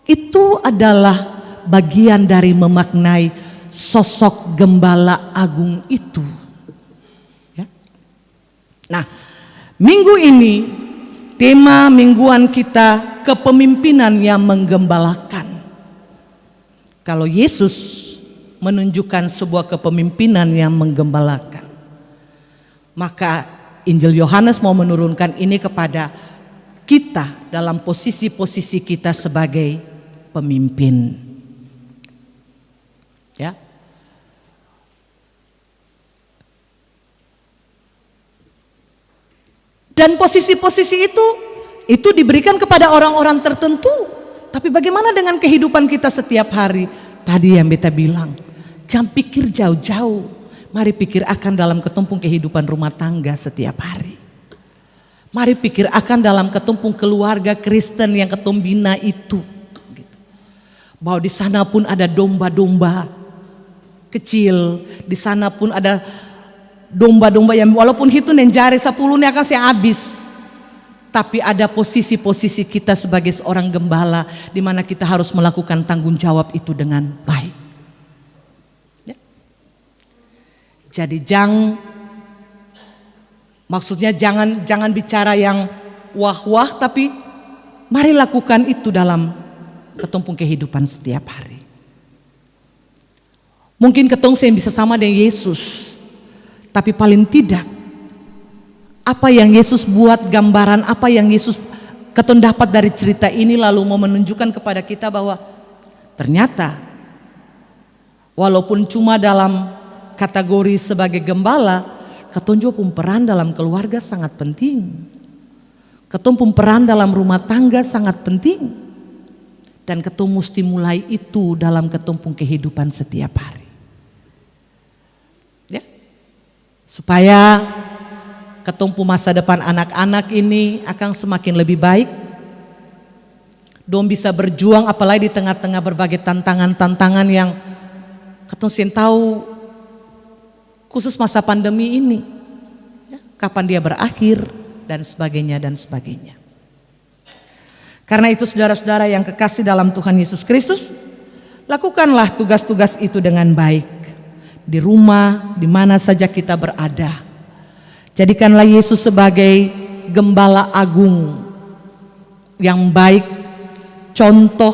S3: itu adalah bagian dari memaknai sosok gembala agung itu. Ya. Nah, minggu ini tema mingguan kita kepemimpinan yang menggembalakan. Kalau Yesus menunjukkan sebuah kepemimpinan yang menggembalakan, maka Injil Yohanes mau menurunkan ini kepada kita dalam posisi-posisi kita sebagai pemimpin. Ya. Dan posisi-posisi itu diberikan kepada orang-orang tertentu. Tapi bagaimana dengan kehidupan kita setiap hari? Tadi yang beta bilang, jangan pikir jauh-jauh. Mari pikir akan dalam ketumpung kehidupan rumah tangga setiap hari. Mari pikir akan dalam ketumpung keluarga Kristen yang ketum bina itu. Bahwa di sana pun ada domba-domba kecil, di sana pun ada domba-domba yang walaupun itu nenjari 10 ini akan saya habis. Tapi ada posisi-posisi kita sebagai seorang gembala di mana kita harus melakukan tanggung jawab itu dengan baik. Ya. Jadi maksudnya jangan bicara yang wah-wah, tapi mari lakukan itu dalam ketumpung kehidupan setiap hari. Mungkin ketong saya bisa sama dengan Yesus, tapi paling tidak apa yang Yesus buat, gambaran apa yang Yesus ketong dapat dari cerita ini lalu mau menunjukkan kepada kita bahwa ternyata walaupun cuma dalam kategori sebagai gembala, ketong juga punya peran dalam keluarga sangat penting. Ketong punya peran dalam rumah tangga sangat penting. Dan ketong mesti mulai itu dalam ketumpung kehidupan setiap hari. Ya. Supaya ketumpung masa depan anak-anak ini akan semakin lebih baik. Dong bisa berjuang apalagi di tengah-tengah berbagai tantangan-tantangan yang ketong sin tahu khusus masa pandemi ini. Ya, kapan dia berakhir dan sebagainya dan sebagainya. Karena itu saudara-saudara yang kekasih dalam Tuhan Yesus Kristus, lakukanlah tugas-tugas itu dengan baik. Di rumah, di mana saja kita berada. Jadikanlah Yesus sebagai gembala agung yang baik, contoh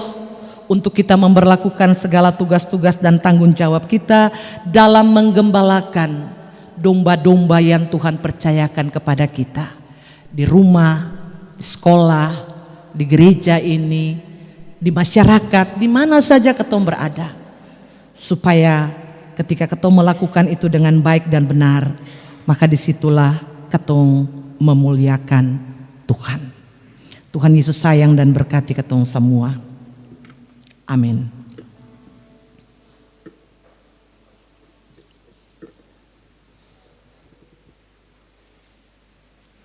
S3: untuk kita memberlakukan segala tugas-tugas dan tanggung jawab kita dalam menggembalakan domba-domba yang Tuhan percayakan kepada kita. Di rumah, di sekolah, di gereja ini, di masyarakat, di mana saja ketong berada. Supaya ketika ketong melakukan itu dengan baik dan benar, maka disitulah ketong memuliakan Tuhan. Tuhan Yesus sayang dan berkati ketong semua. Amin.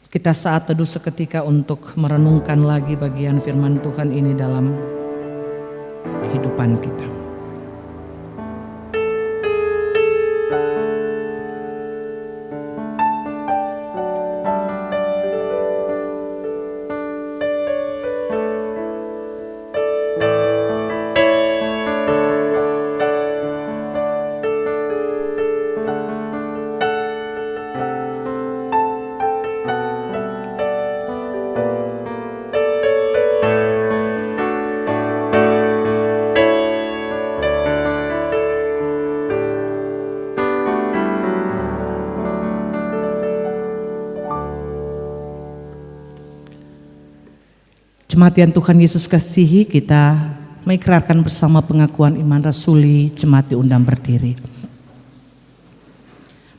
S3: Kita saat teduh seketika untuk merenungkan lagi bagian firman Tuhan ini dalam kehidupan kita. Jemaat yang Tuhan Yesus kasihi, kita mengikrarkan bersama pengakuan iman rasuli. Jemaat diundang berdiri.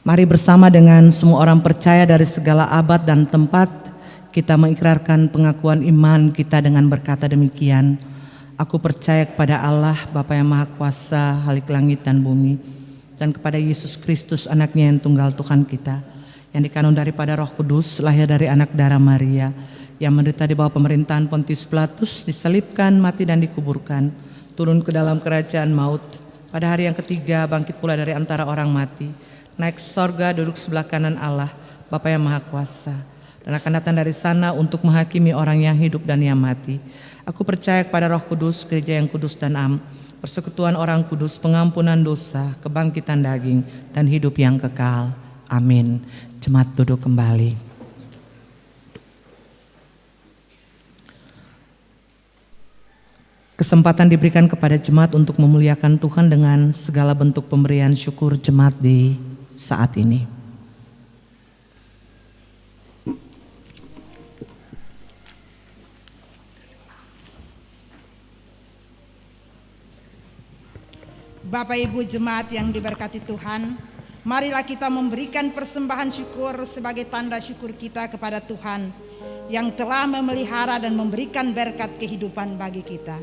S3: Mari bersama dengan semua orang percaya dari segala abad dan tempat, kita mengikrarkan pengakuan iman kita dengan berkata demikian. Aku percaya kepada Allah Bapa yang Maha Kuasa, Halik langit dan bumi, dan kepada Yesus Kristus anaknya yang tunggal Tuhan kita, yang dikandung daripada Roh Kudus, lahir dari anak darah Maria, yang menderita di bawah pemerintahan Pontius Pilatus, disalibkan, mati dan dikuburkan, turun ke dalam kerajaan maut, pada hari yang ketiga bangkit pula dari antara orang mati, naik ke sorga, duduk sebelah kanan Allah Bapa yang Maha Kuasa, dan akan datang dari sana untuk menghakimi orang yang hidup dan yang mati. Aku percaya kepada Roh Kudus, gereja yang kudus dan am, persekutuan orang kudus, pengampunan dosa, kebangkitan daging, dan hidup yang kekal. Amin. Jemaat duduk kembali. Kesempatan diberikan kepada jemaat untuk memuliakan Tuhan dengan segala bentuk pemberian syukur jemaat di saat ini.
S6: Bapak Ibu jemaat yang diberkati Tuhan, marilah kita memberikan persembahan syukur sebagai tanda syukur kita kepada Tuhan yang telah memelihara dan memberikan berkat kehidupan bagi kita.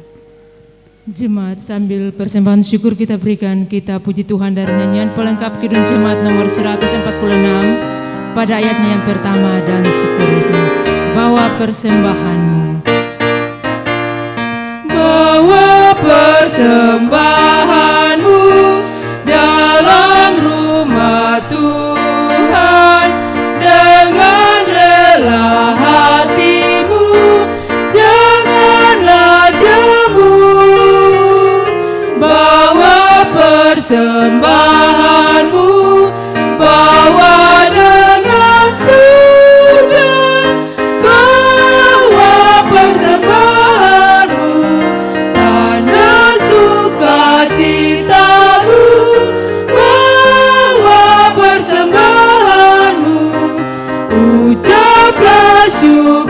S2: Jemaat, sambil persembahan syukur kita berikan, kita puji Tuhan dari nyanyian pelengkap Kidung Jemaat nomor 146 pada ayatnya yang pertama dan seterusnya. Bawa persembahanmu, bawa persembahanmu dalam rumah Tuhan dengan rela hatimu, janganlah jemu. Bawa persembahanmu, bawa dengan surga. Bawa persembahanmu, tanda sukacitamu. Bawa persembahanmu, ucaplah syukur.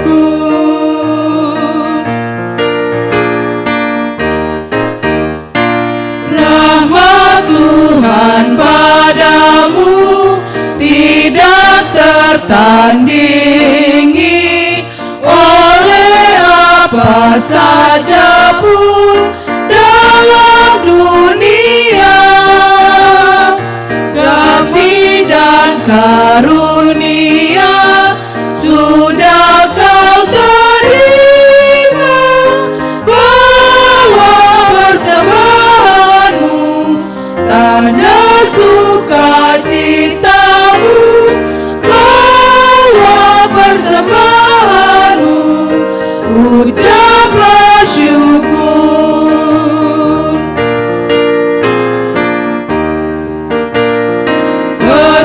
S2: Tuhan padamu tidak tertandingi oleh apa saja pun dalam dunia. Kasih dan karunia sudah kau terima. Bawa persembahanmu, tanda sukacitamu. Bawa persembahanmu, ucaplah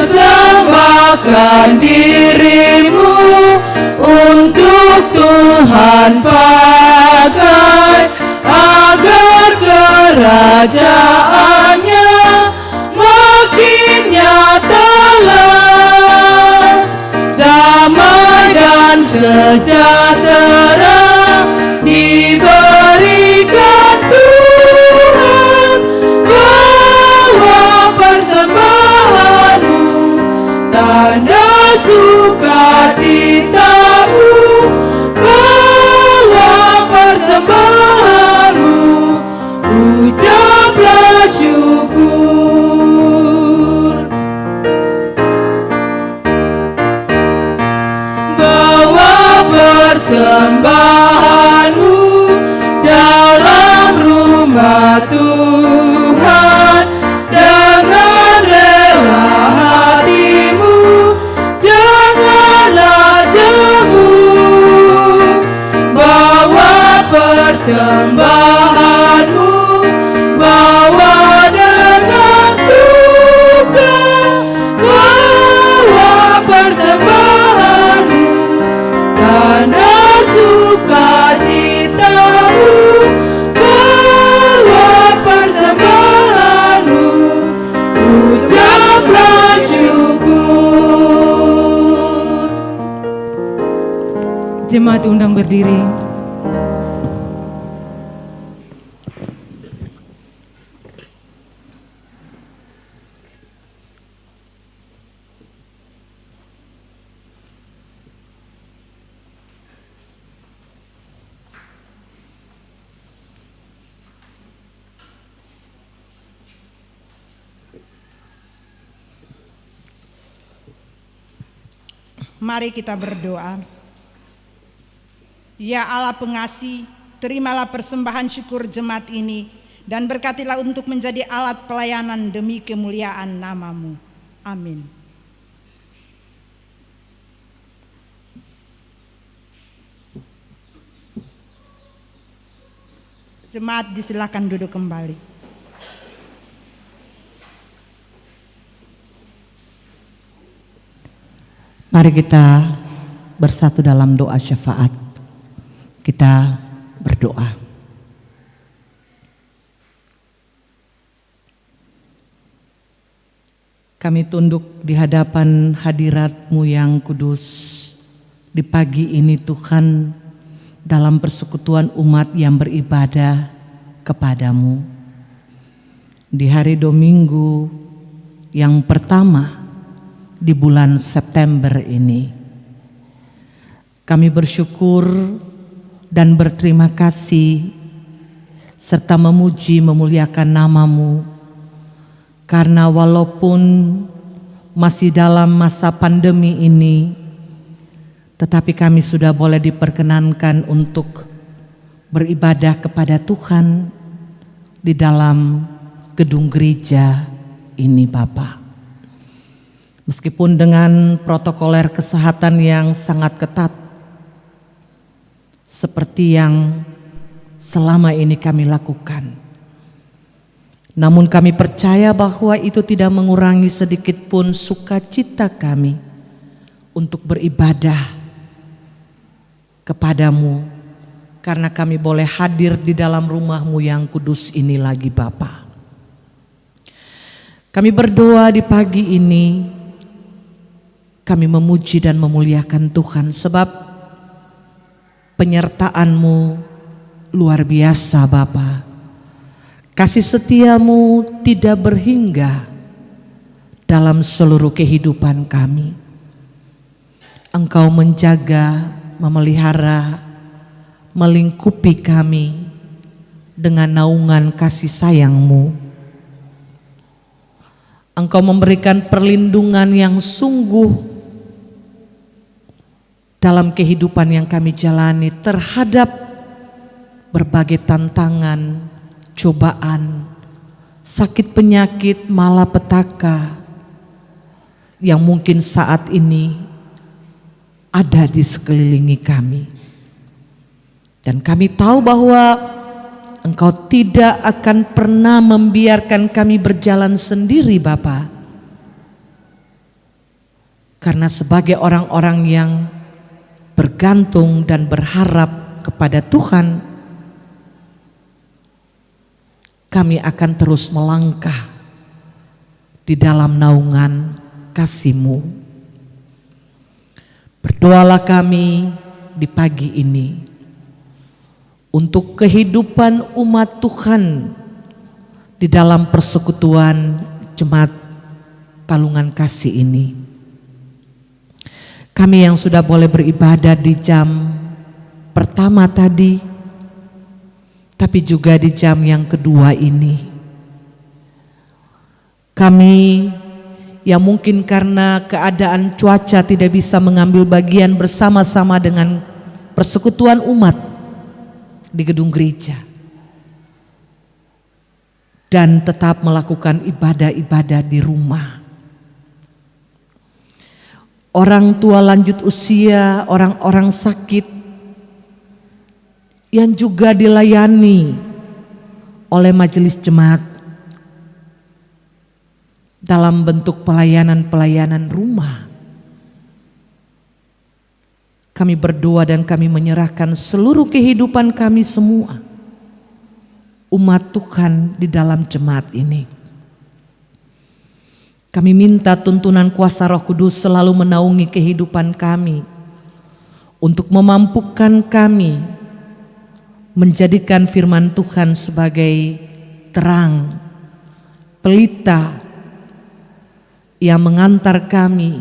S3: persembahkan dirimu untuk Tuhan pakai, agar kerajaannya makin nyatalah. Damai dan sejahtera diberikan Tuhan. Bawa persembahanmu, tanda sukacitamu. Bawa persembahanmu, ucaplah syukur. Bawa persembahanmu dalam rumah Tuhan dengan rela hatimu, janganlah jemu. Bawa persembahanmu, bawa dengan suka. Bawa persembahanmu, tanda sukacitamu. Bawa persembahanmu, ucaplah syukur.
S2: Jemaat undang berdiri.
S6: Mari kita berdoa. Ya Allah pengasih, terimalah persembahan syukur jemaat ini dan berkatilah untuk menjadi alat pelayanan demi kemuliaan nama-Mu. Amin. Jemaat disilakan duduk kembali.
S3: Mari kita bersatu dalam doa syafaat. Kita berdoa. Kami tunduk di hadapan hadirat-Mu yang kudus di pagi ini Tuhan, dalam persekutuan umat yang beribadah kepadamu. Di hari Dominggu yang pertama di bulan September ini, kami bersyukur dan berterima kasih serta memuji memuliakan nama-Mu, karena walaupun masih dalam masa pandemi ini, tetapi kami sudah boleh diperkenankan untuk beribadah kepada Tuhan di dalam gedung gereja ini Bapa. Meskipun dengan protokoler kesehatan yang sangat ketat, seperti yang selama ini kami lakukan, namun kami percaya bahwa itu tidak mengurangi sedikit pun sukacita kami untuk beribadah kepadamu, karena kami boleh hadir di dalam rumah-Mu yang kudus ini lagi Bapa. Kami berdoa di pagi ini, kami memuji dan memuliakan Tuhan sebab penyertaan-Mu luar biasa Bapa. Kasih setia-Mu tidak berhingga dalam seluruh kehidupan kami. Engkau menjaga, memelihara, melingkupi kami dengan naungan kasih sayang-Mu. Engkau memberikan perlindungan yang sungguh dalam kehidupan yang kami jalani terhadap berbagai tantangan, cobaan, sakit penyakit, malapetaka yang mungkin saat ini ada di sekelilingi kami. Dan kami tahu bahwa Engkau tidak akan pernah membiarkan kami berjalan sendiri Bapa. Karena sebagai orang-orang yang bergantung dan berharap kepada Tuhan, kami akan terus melangkah di dalam naungan kasih-Mu. Berdoalah kami di pagi ini untuk kehidupan umat Tuhan di dalam persekutuan Jemaat Palungan Kasih ini. Kami yang sudah boleh beribadah di jam pertama tadi, tapi juga di jam yang kedua ini. Kami yang mungkin karena keadaan cuaca tidak bisa mengambil bagian bersama-sama dengan persekutuan umat di gedung gereja, dan tetap melakukan ibadah-ibadah di rumah. Orang tua lanjut usia, orang-orang sakit yang juga dilayani oleh majelis jemaat dalam bentuk pelayanan-pelayanan rumah. Kami berdoa dan kami menyerahkan seluruh kehidupan kami semua, umat Tuhan di dalam jemaat ini. Kami minta tuntunan kuasa Roh Kudus selalu menaungi kehidupan kami untuk memampukan kami menjadikan firman Tuhan sebagai terang, pelita yang mengantar kami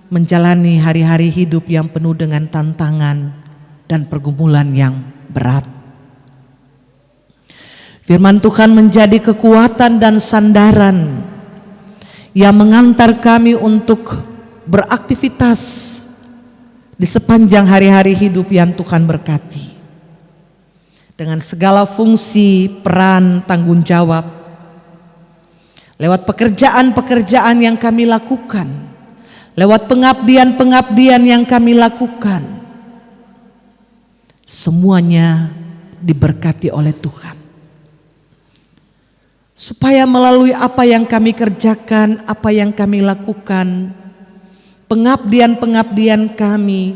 S3: menjalani hari-hari hidup yang penuh dengan tantangan dan pergumulan yang berat. Firman Tuhan menjadi kekuatan dan sandaran yang mengantar kami untuk beraktivitas di sepanjang hari-hari hidup yang Tuhan berkati. Dengan segala fungsi, peran, tanggung jawab, lewat pekerjaan-pekerjaan yang kami lakukan, lewat pengabdian-pengabdian yang kami lakukan, semuanya diberkati oleh Tuhan. Supaya melalui apa yang kami kerjakan, apa yang kami lakukan, pengabdian-pengabdian kami,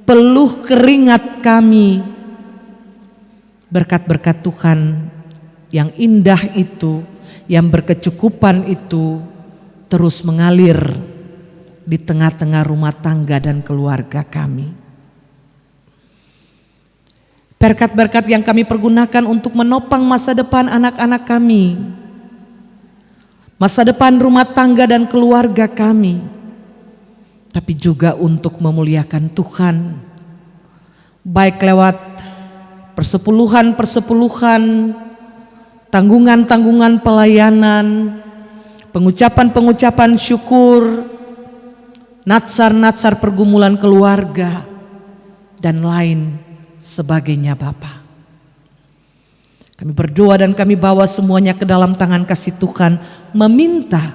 S3: peluh keringat kami, berkat-berkat Tuhan yang indah itu, yang berkecukupan itu terus mengalir di tengah-tengah rumah tangga dan keluarga kami. Berkat-berkat yang kami pergunakan untuk menopang masa depan anak-anak kami, masa depan rumah tangga dan keluarga kami, tapi juga untuk memuliakan Tuhan, baik lewat persepuluhan-persepuluhan, tanggungan-tanggungan pelayanan, pengucapan-pengucapan syukur, natsar-natsar pergumulan keluarga, dan lain sebagainya Bapa. Kami berdoa dan kami bawa semuanya ke dalam tangan kasih Tuhan, meminta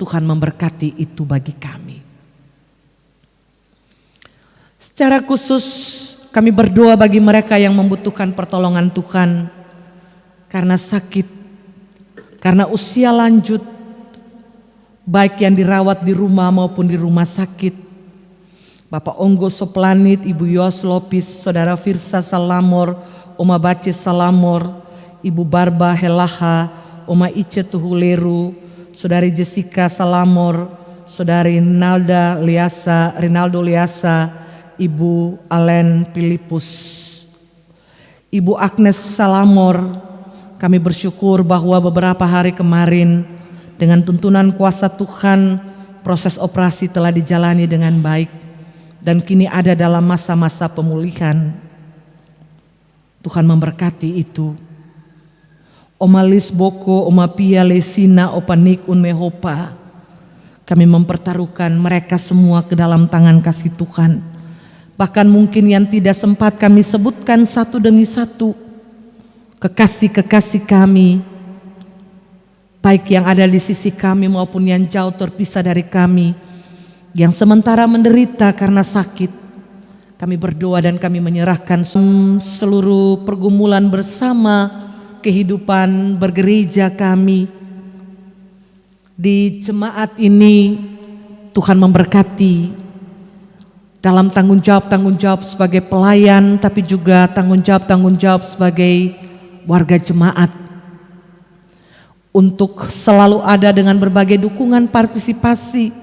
S3: Tuhan memberkati itu bagi kami. Secara khusus kami berdoa bagi mereka yang membutuhkan pertolongan Tuhan karena sakit, karena usia lanjut, baik yang dirawat di rumah maupun di rumah sakit. Bapak Onggo Soplanit, Ibu Yos Lopis, Saudara Firsa Salamor, Oma Bace Salamor, Ibu Barba Helaha, Oma Ice Tuhuleru, Saudari Jessica Salamor, Saudari Rinaldo Liasa, Ibu Alen Filipus, Ibu Agnes Salamor. Kami bersyukur bahwa beberapa hari kemarin dengan tuntunan kuasa Tuhan, proses operasi telah dijalani dengan baik. Dan kini ada dalam masa-masa pemulihan. Tuhan memberkati itu. Oma Lis Boko, Oma Pia Lesina, Opa Nik Unmehopa. Kami mempertaruhkan mereka semua ke dalam tangan kasih Tuhan. Bahkan mungkin yang tidak sempat kami sebutkan satu demi satu. Kekasih-kekasih kami, baik yang ada di sisi kami maupun yang jauh terpisah dari kami, yang sementara menderita karena sakit. Kami berdoa dan kami menyerahkan seluruh pergumulan bersama kehidupan bergereja kami di jemaat ini Tuhan memberkati dalam tanggung jawab sebagai pelayan, tapi juga tanggung jawab sebagai warga jemaat, untuk selalu ada dengan berbagai dukungan partisipasi,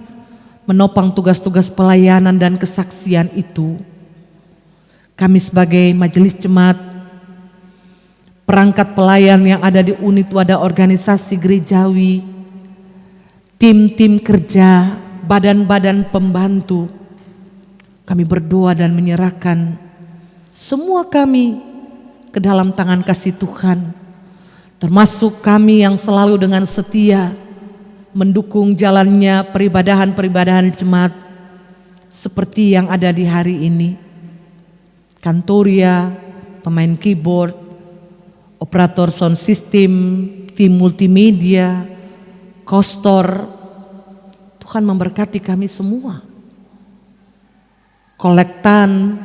S3: menopang tugas-tugas pelayanan dan kesaksian itu. Kami sebagai majelis jemaat, perangkat pelayan yang ada di unit wadah organisasi gerejawi, tim-tim kerja, badan-badan pembantu, kami berdoa dan menyerahkan semua kami ke dalam tangan kasih Tuhan, termasuk kami yang selalu dengan setia mendukung jalannya peribadahan jemaat seperti yang ada di hari ini. Kantoria, pemain keyboard, operator sound system, tim multimedia, kostor, Tuhan memberkati kami semua. Kolektan,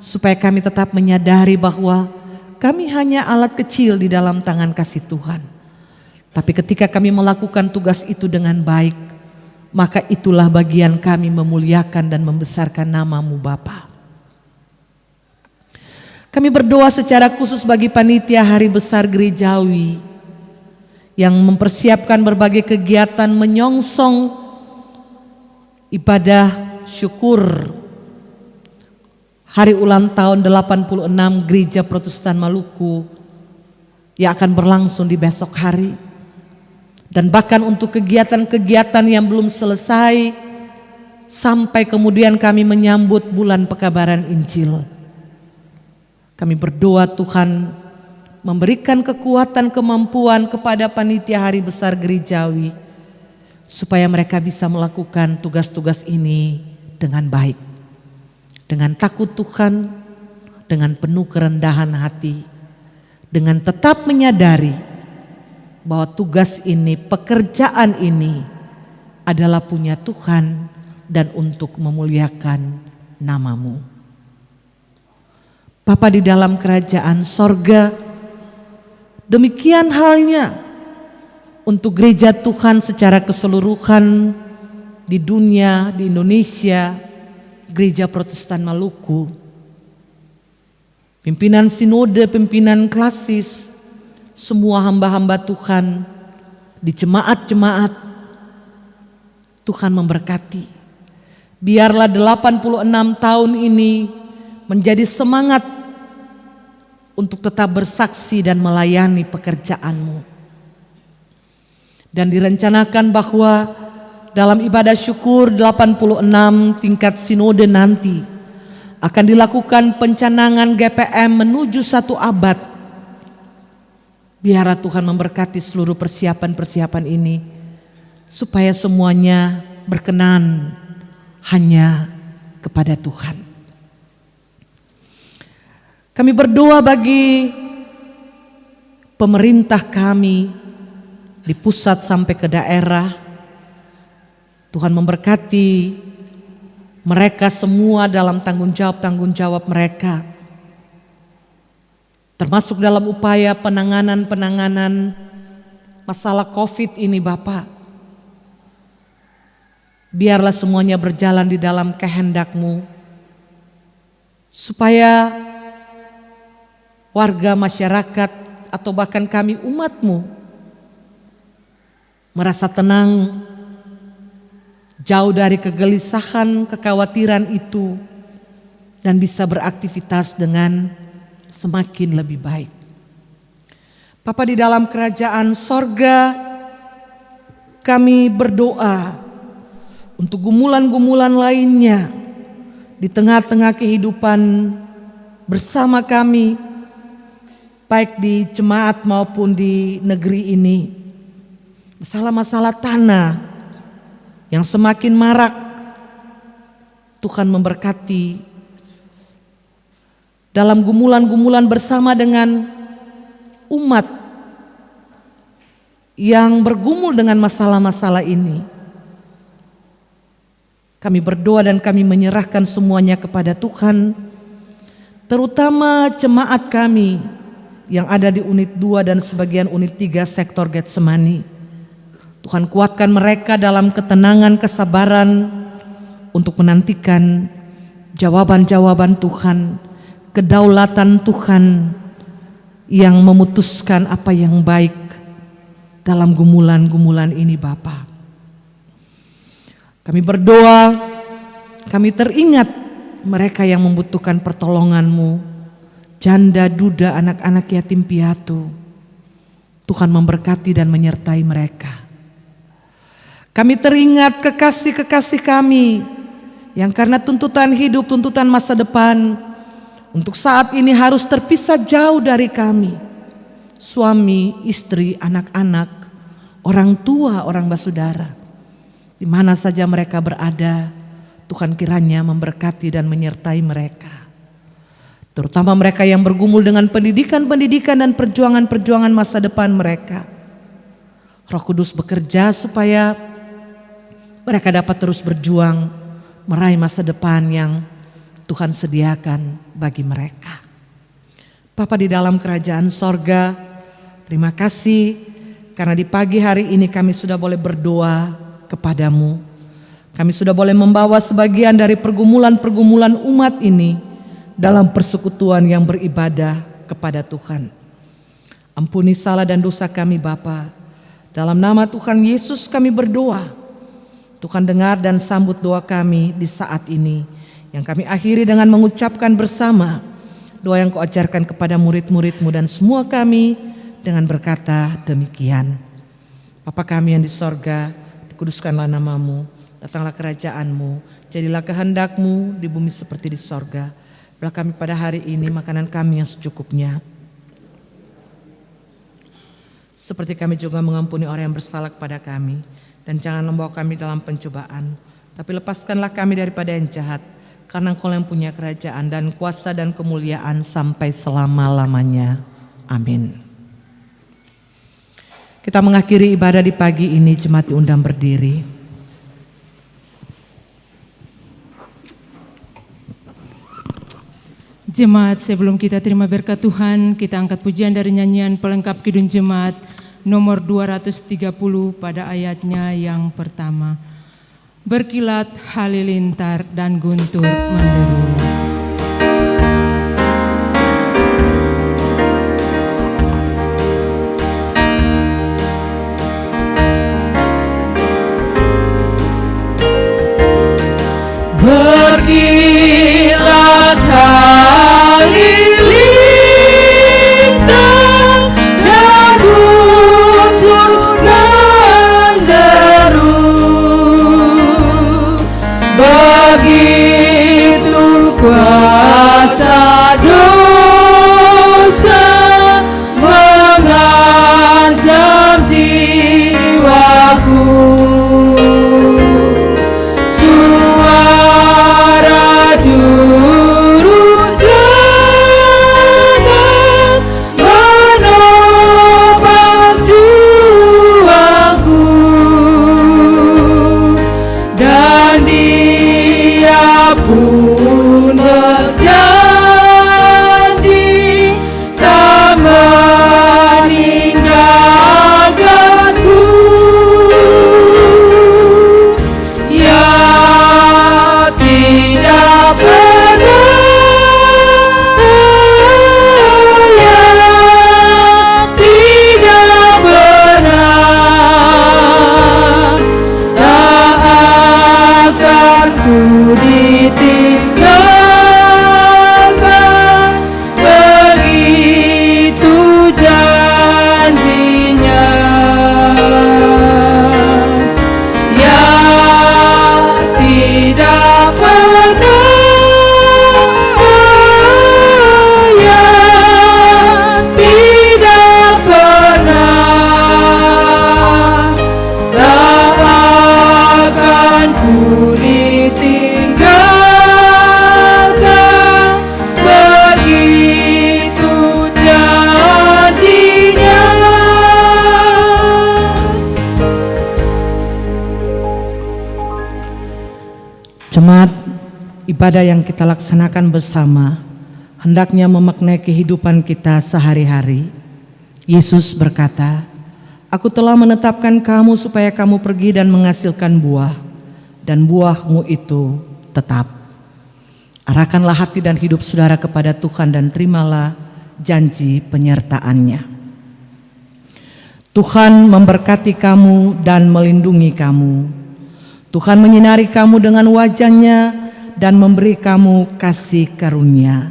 S3: supaya kami tetap menyadari bahwa kami hanya alat kecil di dalam tangan kasih Tuhan. Tapi ketika kami melakukan tugas itu dengan baik, maka itulah bagian kami memuliakan dan membesarkan nama-Mu Bapa. Kami berdoa secara khusus bagi panitia Hari Besar Gerejawi yang mempersiapkan berbagai kegiatan menyongsong ibadah syukur hari ulang tahun 86 Gereja Protestan Maluku yang akan berlangsung di besok hari. Dan bahkan untuk kegiatan-kegiatan yang belum selesai sampai kemudian kami menyambut bulan pekabaran Injil. Kami berdoa Tuhan memberikan kekuatan kemampuan kepada panitia Hari Besar Gerejawi supaya mereka bisa melakukan tugas-tugas ini dengan baik, dengan takut Tuhan, dengan penuh kerendahan hati, dengan tetap menyadari bahwa tugas ini, pekerjaan ini adalah punya Tuhan dan untuk memuliakan nama-Mu. Bapa di dalam kerajaan sorga, demikian halnya untuk gereja Tuhan secara keseluruhan di dunia, di Indonesia, Gereja Protestan Maluku. Pimpinan sinode, pimpinan klasis, semua hamba-hamba Tuhan di jemaat-jemaat, Tuhan memberkati. Biarlah 86 tahun ini menjadi semangat untuk tetap bersaksi dan melayani pekerjaan-Mu. Dan direncanakan bahwa dalam ibadah syukur 86 tingkat sinode nanti akan dilakukan pencanangan GPM menuju 1 abad. Biarlah Tuhan memberkati seluruh persiapan-persiapan ini supaya semuanya berkenan hanya kepada Tuhan. Kami berdoa bagi pemerintah kami di pusat sampai ke daerah. Tuhan memberkati mereka semua dalam tanggung jawab mereka, termasuk dalam upaya penanganan masalah COVID ini Bapak. Biarlah semuanya berjalan di dalam kehendak-Mu, supaya warga masyarakat atau bahkan kami umat-Mu merasa tenang, jauh dari kegelisahan, kekhawatiran itu, dan bisa beraktivitas dengan semakin lebih baik. Bapa di dalam kerajaan sorga, kami berdoa untuk gumulan-gumulan lainnya di tengah-tengah kehidupan bersama kami, baik di jemaat maupun di negeri ini. Masalah-masalah tanah yang semakin marak, Tuhan memberkati dalam gumulan-gumulan bersama dengan umat yang bergumul dengan masalah-masalah ini. Kami berdoa dan kami menyerahkan semuanya kepada Tuhan, terutama jemaat kami yang ada di unit 2 dan sebagian unit 3 sektor Getsemani. Tuhan, kuatkan mereka dalam ketenangan, kesabaran untuk menantikan jawaban-jawaban Tuhan, kedaulatan Tuhan yang memutuskan apa yang baik dalam gumulan-gumulan ini Bapa. Kami berdoa, kami teringat mereka yang membutuhkan pertolongan-Mu, janda, duda, anak-anak yatim piatu. Tuhan memberkati dan menyertai mereka. Kami teringat kekasih-kekasih kami yang karena tuntutan hidup, tuntutan masa depan, untuk saat ini harus terpisah jauh dari kami. Suami, istri, anak-anak, orang tua, orang bersaudara. Di mana saja mereka berada, Tuhan kiranya memberkati dan menyertai mereka. Terutama mereka yang bergumul dengan pendidikan-pendidikan dan perjuangan-perjuangan masa depan mereka. Roh Kudus bekerja supaya mereka dapat terus berjuang meraih masa depan yang Tuhan sediakan bagi mereka. Bapa di dalam kerajaan sorga, terima kasih karena di pagi hari ini kami sudah boleh berdoa kepadamu. Kami sudah boleh membawa sebagian dari pergumulan-pergumulan umat ini dalam persekutuan yang beribadah kepada Tuhan. Ampuni salah dan dosa kami Bapa. Dalam nama Tuhan Yesus kami berdoa. Tuhan dengar dan sambut doa kami di saat ini, yang kami akhiri dengan mengucapkan bersama doa yang Kau ajarkan kepada murid-murid-Mu dan semua kami dengan berkata demikian. Bapa kami yang di sorga, dikuduskanlah nama-Mu, datanglah kerajaan-Mu, jadilah kehendak-Mu di bumi seperti di sorga. Berilah kami pada hari ini makanan kami yang secukupnya, seperti kami juga mengampuni orang yang bersalah kepada kami. Dan jangan membawa kami dalam pencobaan, tapi lepaskanlah kami daripada yang jahat, karena Engkau yang punya kerajaan dan kuasa dan kemuliaan sampai selama-lamanya. Amin. Kita mengakhiri ibadah di pagi ini, jemaat diundang berdiri.
S2: Jemaat, sebelum kita terima berkat Tuhan, kita angkat pujian dari nyanyian pelengkap Kidung Jemaat nomor 230 pada ayatnya yang pertama. Berkilat halilintar dan guntur menderu.
S3: Berkilat halilintar dan guntur menderu. Begitu kuasa dosa mengancam jiwaku. Suara juru selamat menopang juangku, dan Dia pun berjanji tak meninggalkanku. Ya tidak pernah, ya tidak pernah, tak akan ku ditinggalkan, begitu janjinya. Ya tidak pernah, ya tidak pernah, tak akan ku ditinggalkan, begitu janjinya. Jemaat, ibadah yang kita laksanakan bersama hendaknya memaknai kehidupan kita sehari-hari. Yesus berkata, Aku telah menetapkan kamu supaya kamu pergi dan menghasilkan buah, dan buahmu itu tetap. Arahkanlah hati dan hidup saudara kepada Tuhan dan terimalah janji penyertaan-Nya. Tuhan memberkati kamu dan melindungi kamu. Tuhan menyinari kamu dengan wajah-Nya dan memberi kamu kasih karunia.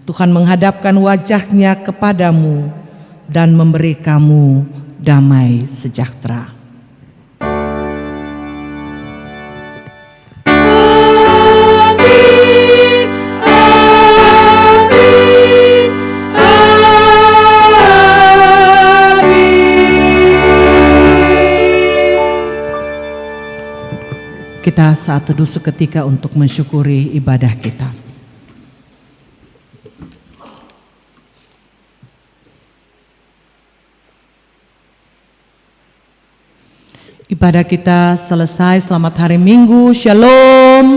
S3: Tuhan menghadapkan wajah-Nya kepadamu dan memberi kamu damai sejahtera. Kita saat teduh seketika untuk mensyukuri ibadah kita. Ibadah kita selesai. Selamat hari Minggu. Shalom.